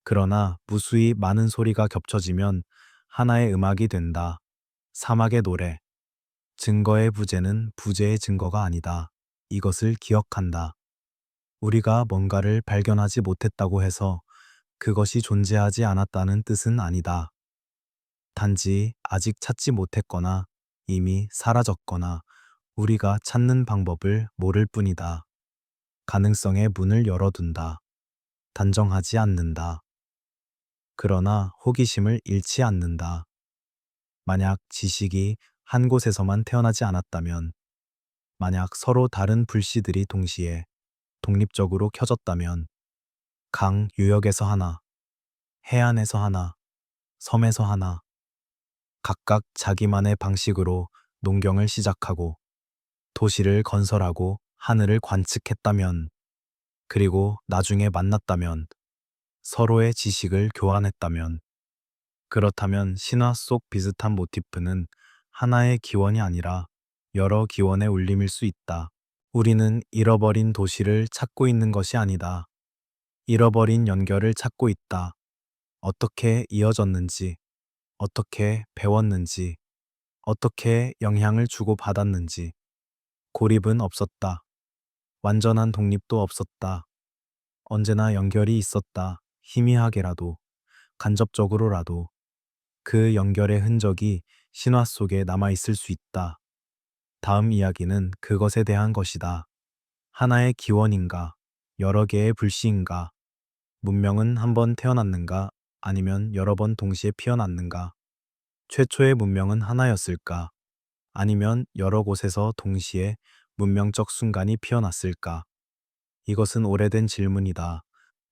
Speaker 1: 그러나 무수히 많은 소리가 겹쳐지면 하나의 음악이 된다. 사막의 노래. 증거의 부재는 부재의 증거가 아니다. 이것을 기억한다. 우리가 뭔가를 발견하지 못했다고 해서 그것이 존재하지 않았다는 뜻은 아니다. 단지 아직 찾지 못했거나 이미 사라졌거나 우리가 찾는 방법을 모를 뿐이다. 가능성의 문을 열어둔다. 단정하지 않는다. 그러나 호기심을 잃지 않는다. 만약 지식이 한 곳에서만 태어나지 않았다면, 만약 서로 다른 불씨들이 동시에 독립적으로 켜졌다면 강 유역에서 하나, 해안에서 하나, 섬에서 하나, 각각 자기만의 방식으로 농경을 시작하고 도시를 건설하고 하늘을 관측했다면, 그리고 나중에 만났다면, 서로의 지식을 교환했다면, 그렇다면 신화 속 비슷한 모티프는 하나의 기원이 아니라 여러 기원의 울림일 수 있다. 우리는 잃어버린 도시를 찾고 있는 것이 아니다. 잃어버린 연결을 찾고 있다. 어떻게 이어졌는지, 어떻게 배웠는지, 어떻게 영향을 주고받았는지. 고립은 없었다. 완전한 독립도 없었다. 언제나 연결이 있었다. 희미하게라도, 간접적으로라도. 그 연결의 흔적이 신화 속에 남아있을 수 있다. 다음 이야기는 그것에 대한 것이다. 하나의 기원인가? 여러 개의 불씨인가? 문명은 한 번 태어났는가? 아니면 여러 번 동시에 피어났는가? 최초의 문명은 하나였을까? 아니면 여러 곳에서 동시에 문명적 순간이 피어났을까? 이것은 오래된 질문이다.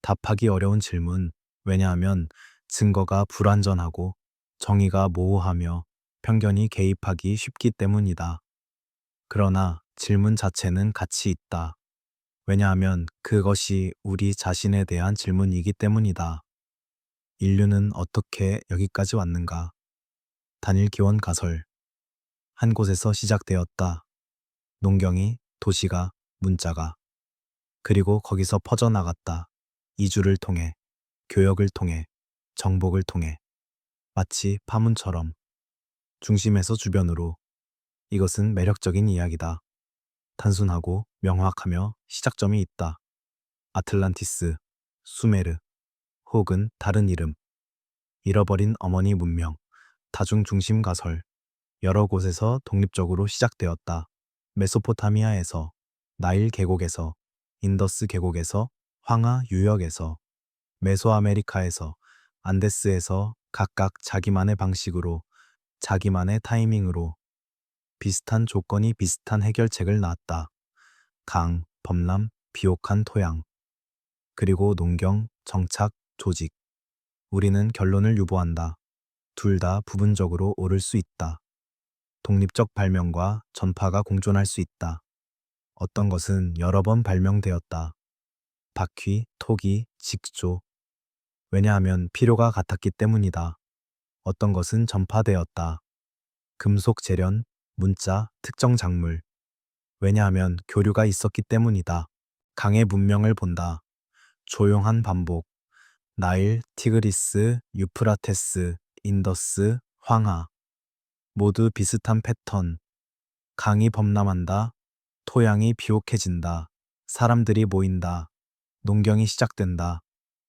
Speaker 1: 답하기 어려운 질문. 왜냐하면 증거가 불완전하고 정의가 모호하며 편견이 개입하기 쉽기 때문이다. 그러나 질문 자체는 가치 있다. 왜냐하면 그것이 우리 자신에 대한 질문이기 때문이다. 인류는 어떻게 여기까지 왔는가? 단일 기원 가설. 한 곳에서 시작되었다. 농경이, 도시가, 문자가. 그리고 거기서 퍼져나갔다. 이주를 통해, 교역을 통해, 정복을 통해. 마치 파문처럼 중심에서 주변으로. 이것은 매력적인 이야기다. 단순하고 명확하며 시작점이 있다. 아틀란티스, 수메르, 혹은 다른 이름. 잃어버린 어머니 문명, 다중중심 가설. 여러 곳에서 독립적으로 시작되었다. 메소포타미아에서, 나일 계곡에서, 인더스 계곡에서, 황하 유역에서, 메소아메리카에서, 안데스에서 각각 자기만의 방식으로, 자기만의 타이밍으로 비슷한 조건이 비슷한 해결책을 낳았다. 강, 범람, 비옥한 토양, 그리고 농경, 정착, 조직. 우리는 결론을 유보한다. 둘 다 부분적으로 옳을 수 있다. 독립적 발명과 전파가 공존할 수 있다. 어떤 것은 여러 번 발명되었다. 바퀴, 토기, 직조. 왜냐하면 필요가 같았기 때문이다. 어떤 것은 전파되었다. 금속 재련, 문자, 특정 작물. 왜냐하면 교류가 있었기 때문이다. 강의 문명을 본다. 조용한 반복. 나일, 티그리스, 유프라테스, 인더스, 황하. 모두 비슷한 패턴. 강이 범람한다. 토양이 비옥해진다. 사람들이 모인다. 농경이 시작된다.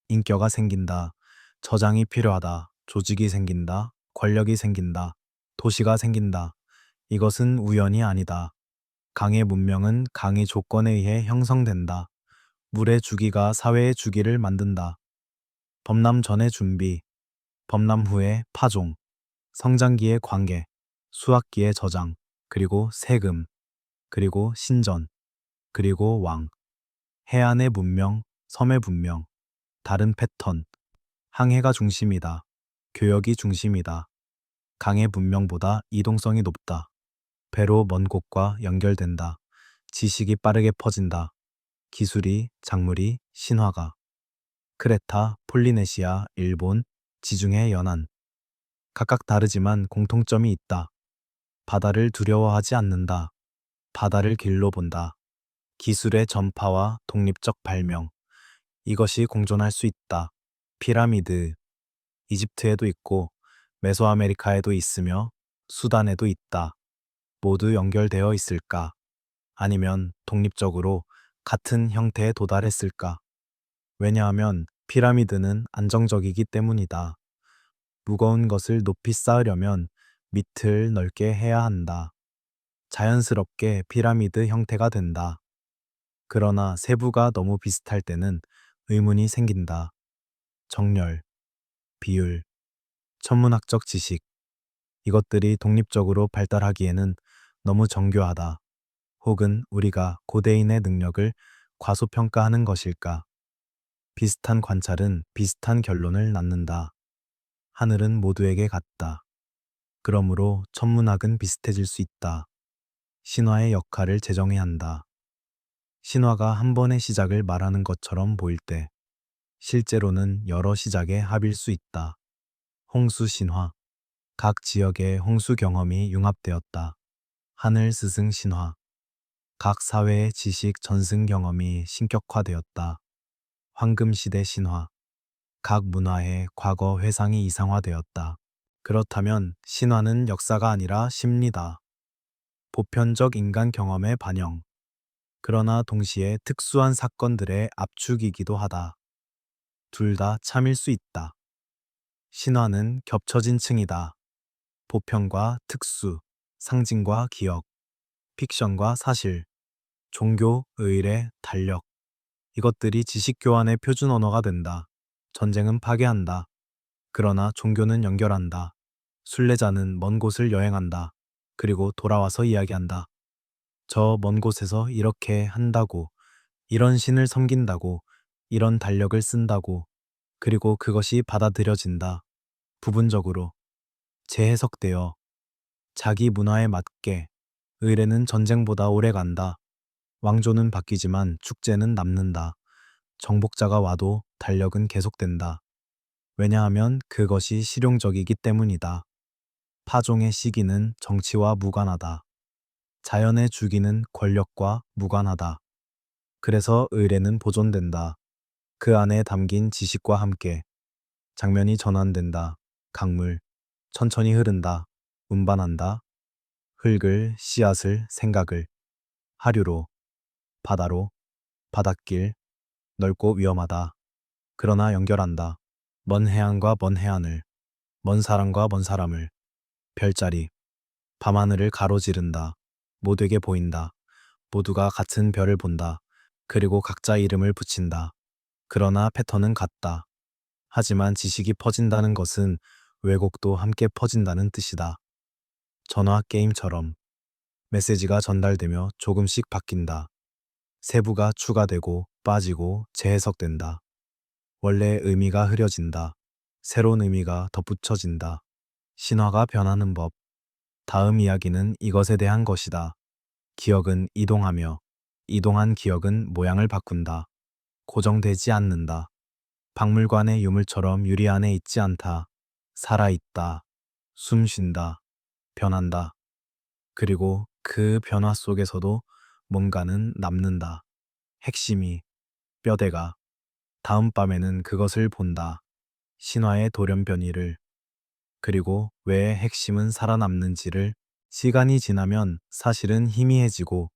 Speaker 1: 인격가 생긴다. 저장이 필요하다. 조직이 생긴다. 권력이 생긴다. 도시가 생긴다. 이것은 우연이 아니다. 강의 문명은 강의 조건에 의해 형성된다. 물의 주기가 사회의 주기를 만든다. 범람 전의 준비, 범람 후의 파종, 성장기의 관계, 수확기의 저장, 그리고 세금, 그리고 신전, 그리고 왕, 해안의 문명, 섬의 문명, 다른 패턴, 항해가 중심이다. 교역이 중심이다. 강의 문명보다 이동성이 높다. 배로 먼 곳과 연결된다. 지식이 빠르게 퍼진다. 기술이, 작물이, 신화가. 크레타, 폴리네시아, 일본, 지중해 연안. 각각 다르지만 공통점이 있다. 바다를 두려워하지 않는다. 바다를 길로 본다. 기술의 전파와 독립적 발명. 이것이 공존할 수 있다. 피라미드. 이집트에도 있고 메소아메리카에도 있으며 수단에도 있다. 모두 연결되어 있을까? 아니면 독립적으로 같은 형태에 도달했을까? 왜냐하면 피라미드는 안정적이기 때문이다. 무거운 것을 높이 쌓으려면 밑을 넓게 해야 한다. 자연스럽게 피라미드 형태가 된다. 그러나 세부가 너무 비슷할 때는 의문이 생긴다. 정렬, 비율, 천문학적 지식. 이것들이 독립적으로 발달하기에는 너무 정교하다. 혹은 우리가 고대인의 능력을 과소평가하는 것일까? 비슷한 관찰은 비슷한 결론을 낳는다. 하늘은 모두에게 같다. 그러므로 천문학은 비슷해질 수 있다. 신화의 역할을 재정해야 한다. 신화가 한 번의 시작을 말하는 것처럼 보일 때, 실제로는 여러 시작의 합일 수 있다. 홍수 신화. 각 지역의 홍수 경험이 융합되었다. 하늘 스승 신화. 각 사회의 지식 전승 경험이 신격화되었다. 황금시대 신화. 각 문화의 과거 회상이 이상화되었다. 그렇다면 신화는 역사가 아니라 심리다. 보편적 인간 경험의 반영. 그러나 동시에 특수한 사건들의 압축이기도 하다. 둘 다 참일 수 있다. 신화는 겹쳐진 층이다. 보편과 특수, 상징과 기억, 픽션과 사실, 종교, 의례, 달력. 이것들이 지식 교환의 표준 언어가 된다. 전쟁은 파괴한다. 그러나 종교는 연결한다. 순례자는 먼 곳을 여행한다. 그리고 돌아와서 이야기한다. 저 먼 곳에서 이렇게 한다고, 이런 신을 섬긴다고, 이런 달력을 쓴다고, 그리고 그것이 받아들여진다. 부분적으로, 재해석되어, 자기 문화에 맞게, 의례는 전쟁보다 오래 간다. 왕조는 바뀌지만 축제는 남는다. 정복자가 와도 달력은 계속된다. 왜냐하면 그것이 실용적이기 때문이다. 파종의 시기는 정치와 무관하다. 자연의 주기는 권력과 무관하다. 그래서 의례는 보존된다. 그 안에 담긴 지식과 함께 장면이 전환된다. 강물, 천천히 흐른다. 운반한다. 흙을, 씨앗을, 생각을. 하류로, 바다로, 바닷길, 넓고 위험하다. 그러나 연결한다. 먼 해안과 먼 해안을, 먼 사람과 먼 사람을, 별자리, 밤하늘을 가로지른다. 모두에게 보인다. 모두가 같은 별을 본다. 그리고 각자 이름을 붙인다. 그러나 패턴은 같다. 하지만 지식이 퍼진다는 것은 왜곡도 함께 퍼진다는 뜻이다. 전화 게임처럼 메시지가 전달되며 조금씩 바뀐다. 세부가 추가되고 빠지고 재해석된다. 원래 의미가 흐려진다. 새로운 의미가 덧붙여진다. 신화가 변하는 법. 다음 이야기는 이것에 대한 것이다. 기억은 이동하며 이동한 기억은 모양을 바꾼다. 고정되지 않는다. 박물관의 유물처럼 유리 안에 있지 않다. 살아있다. 숨 쉰다. 변한다. 그리고 그 변화 속에서도 뭔가는 남는다. 핵심이, 뼈대가. 다음 밤에는 그것을 본다. 신화의 돌연변이를. 그리고 왜 핵심은 살아남는지를. 시간이 지나면 사실은 희미해지고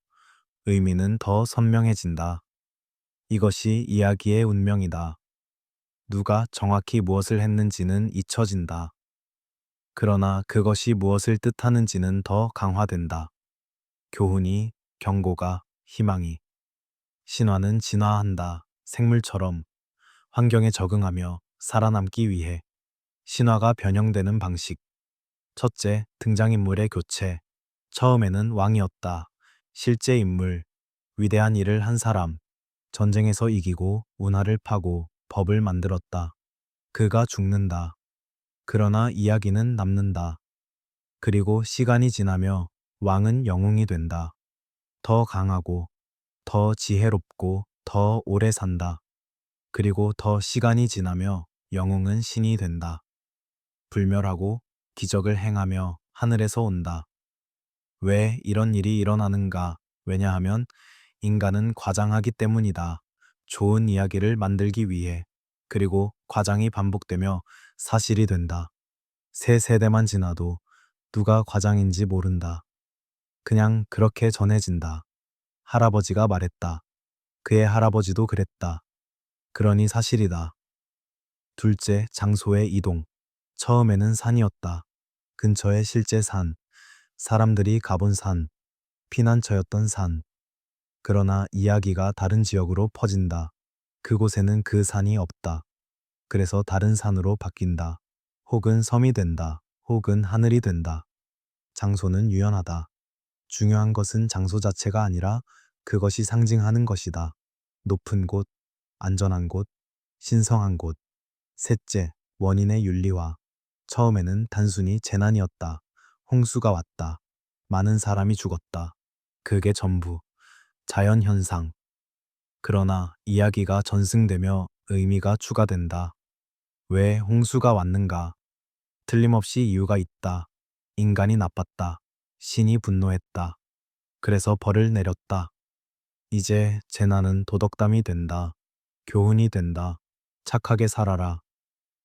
Speaker 1: 의미는 더 선명해진다. 이것이 이야기의 운명이다. 누가 정확히 무엇을 했는지는 잊혀진다. 그러나 그것이 무엇을 뜻하는지는 더 강화된다. 교훈이, 경고가, 희망이. 신화는 진화한다. 생물처럼 환경에 적응하며 살아남기 위해. 신화가 변형되는 방식. 첫째, 등장인물의 교체. 처음에는 왕이었다. 실제 인물, 위대한 일을 한 사람. 전쟁에서 이기고 운하를 파고 법을 만들었다. 그가 죽는다. 그러나 이야기는 남는다. 그리고 시간이 지나며 왕은 영웅이 된다. 더 강하고, 더 지혜롭고, 더 오래 산다. 그리고 더 시간이 지나며 영웅은 신이 된다. 불멸하고 기적을 행하며 하늘에서 온다. 왜 이런 일이 일어나는가? 왜냐하면 인간은 과장하기 때문이다. 좋은 이야기를 만들기 위해. 그리고 과장이 반복되며 사실이 된다. 세 세대만 지나도 누가 과장인지 모른다. 그냥 그렇게 전해진다. 할아버지가 말했다. 그의 할아버지도 그랬다. 그러니 사실이다. 둘째, 장소의 이동. 처음에는 산이었다. 근처의 실제 산. 사람들이 가본 산. 피난처였던 산. 그러나 이야기가 다른 지역으로 퍼진다. 그곳에는 그 산이 없다. 그래서 다른 산으로 바뀐다. 혹은 섬이 된다. 혹은 하늘이 된다. 장소는 유연하다. 중요한 것은 장소 자체가 아니라 그것이 상징하는 것이다. 높은 곳, 안전한 곳, 신성한 곳. 셋째, 원인의 윤리화. 처음에는 단순히 재난이었다. 홍수가 왔다. 많은 사람이 죽었다. 그게 전부. 자연현상. 그러나 이야기가 전승되며 의미가 추가된다. 왜 홍수가 왔는가? 틀림없이 이유가 있다. 인간이 나빴다. 신이 분노했다. 그래서 벌을 내렸다. 이제 재난은 도덕담이 된다. 교훈이 된다. 착하게 살아라.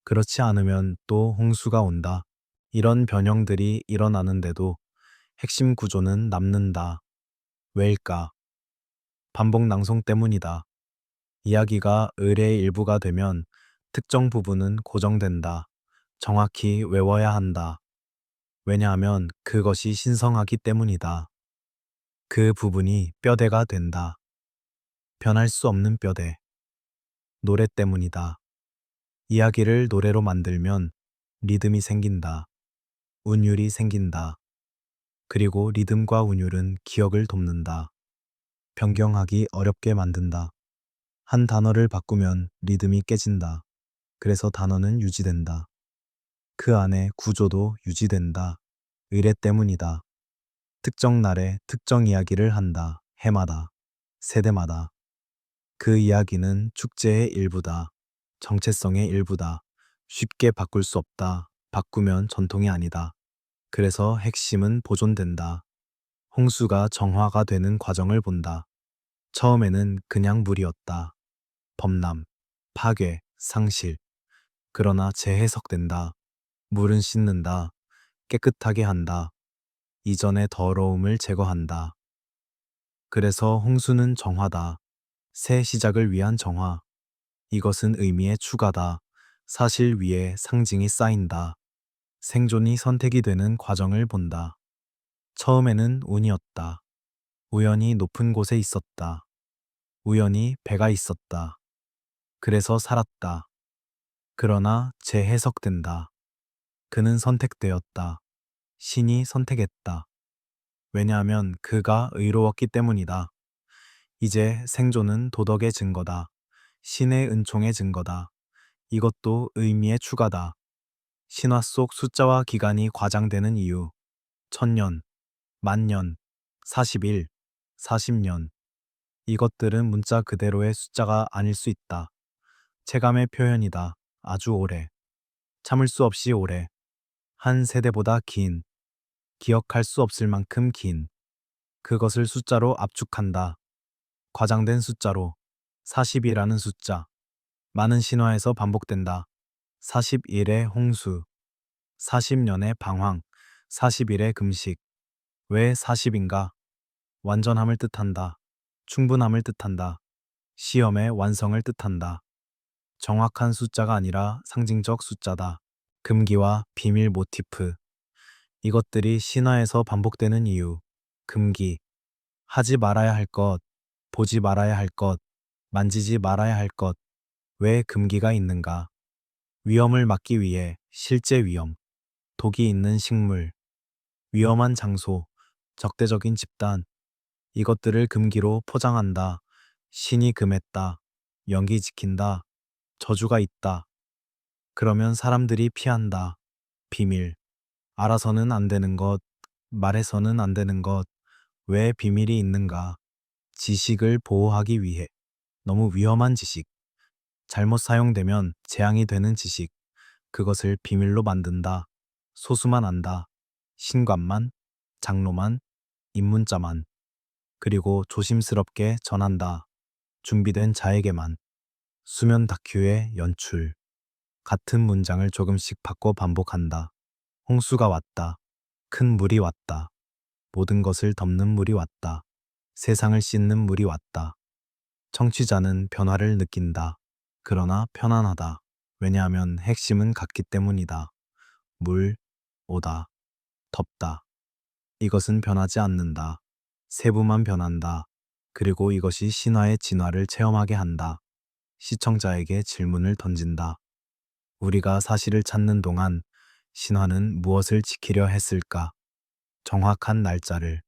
Speaker 1: 그렇지 않으면 또 홍수가 온다. 이런 변형들이 일어나는데도 핵심 구조는 남는다. 왜일까? 반복 낭송 때문이다. 이야기가 의례의 일부가 되면 특정 부분은 고정된다. 정확히 외워야 한다. 왜냐하면 그것이 신성하기 때문이다. 그 부분이 뼈대가 된다. 변할 수 없는 뼈대. 노래 때문이다. 이야기를 노래로 만들면 리듬이 생긴다. 운율이 생긴다. 그리고 리듬과 운율은 기억을 돕는다. 변경하기 어렵게 만든다. 한 단어를 바꾸면 리듬이 깨진다. 그래서 단어는 유지된다. 그 안에 구조도 유지된다. 의례 때문이다. 특정 날에 특정 이야기를 한다. 해마다, 세대마다. 그 이야기는 축제의 일부다. 정체성의 일부다. 쉽게 바꿀 수 없다. 바꾸면 전통이 아니다. 그래서 핵심은 보존된다. 홍수가 정화가 되는 과정을 본다. 처음에는 그냥 물이었다. 범람, 파괴, 상실. 그러나 재해석된다. 물은 씻는다. 깨끗하게 한다. 이전의 더러움을 제거한다. 그래서 홍수는 정화다. 새 시작을 위한 정화. 이것은 의미의 추가다. 사실 위에 상징이 쌓인다. 생존이 선택이 되는 과정을 본다. 처음에는 운이었다. 우연히 높은 곳에 있었다. 우연히 배가 있었다. 그래서 살았다. 그러나 재해석된다. 그는 선택되었다. 신이 선택했다. 왜냐하면 그가 의로웠기 때문이다. 이제 생존은 도덕의 증거다. 신의 은총의 증거다. 이것도 의미의 추가다. 신화 속 숫자와 기간이 과장되는 이유. 1000년, 만년, 40일, 40년. 이것들은 문자 그대로의 숫자가 아닐 수 있다. 체감의 표현이다. 아주 오래. 참을 수 없이 오래. 한 세대보다 긴. 기억할 수 없을 만큼 긴. 그것을 숫자로 압축한다. 과장된 숫자로. 40이라는 숫자. 많은 신화에서 반복된다. 40일의 홍수. 40년의 방황. 40일의 금식. 왜 40인가? 완전함을 뜻한다. 충분함을 뜻한다. 시험의 완성을 뜻한다. 정확한 숫자가 아니라 상징적 숫자다. 금기와 비밀 모티프. 이것들이 신화에서 반복되는 이유. 금기. 하지 말아야 할 것, 보지 말아야 할 것, 만지지 말아야 할 것. 왜 금기가 있는가? 위험을 막기 위해 실제 위험. 독이 있는 식물. 위험한 장소. 적대적인 집단. 이것들을 금기로 포장한다. 신이 금했다. 연기 지킨다. 저주가 있다. 그러면 사람들이 피한다. 비밀. 알아서는 안 되는 것, 말해서는 안 되는 것. 왜 비밀이 있는가? 지식을 보호하기 위해. 너무 위험한 지식. 잘못 사용되면 재앙이 되는 지식. 그것을 비밀로 만든다. 소수만 안다. 신관만, 장로만, 입문자만. 그리고 조심스럽게 전한다. 준비된 자에게만. 수면 다큐의 연출. 같은 문장을 조금씩 바꿔 반복한다. 홍수가 왔다. 큰 물이 왔다. 모든 것을 덮는 물이 왔다. 세상을 씻는 물이 왔다. 청취자는 변화를 느낀다. 그러나 편안하다. 왜냐하면 핵심은 같기 때문이다. 물, 오다, 덥다. 이것은 변하지 않는다. 세부만 변한다. 그리고 이것이 신화의 진화를 체험하게 한다. 시청자에게 질문을 던진다. 우리가 사실을 찾는 동안 신화는 무엇을 지키려 했을까? 정확한 날짜를,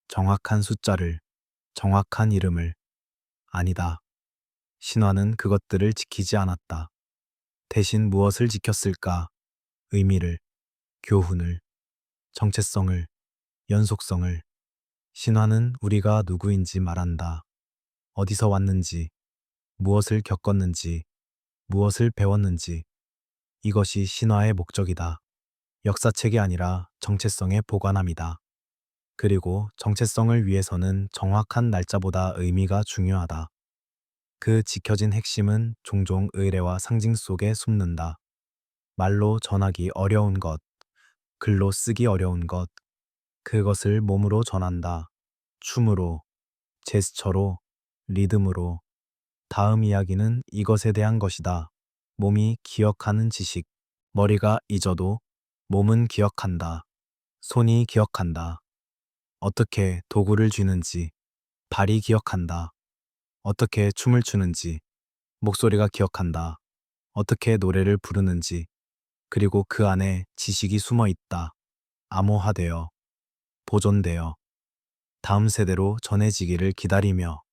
Speaker 1: 정확한 숫자를, 정확한 이름을. 아니다. 신화는 그것들을 지키지 않았다. 대신 무엇을 지켰을까? 의미를, 교훈을, 정체성을, 연속성을. 신화는 우리가 누구인지 말한다. 어디서 왔는지, 무엇을 겪었는지, 무엇을 배웠는지. 이것이 신화의 목적이다. 역사책이 아니라 정체성의 보관함이다. 그리고 정체성을 위해서는 정확한 날짜보다 의미가 중요하다. 그 지켜진 핵심은 종종 의례와 상징 속에 숨는다. 말로 전하기 어려운 것, 글로 쓰기 어려운 것, 그것을 몸으로 전한다. 춤으로, 제스처로, 리듬으로. 다음 이야기는 이것에 대한 것이다. 몸이 기억하는 지식. 머리가 잊어도 몸은 기억한다. 손이 기억한다. 어떻게 도구를 쥐는지. 발이 기억한다. 어떻게 춤을 추는지. 목소리가 기억한다. 어떻게 노래를 부르는지. 그리고 그 안에 지식이 숨어 있다. 암호화되어, 보존되어, 다음 세대로 전해지기를 기다리며.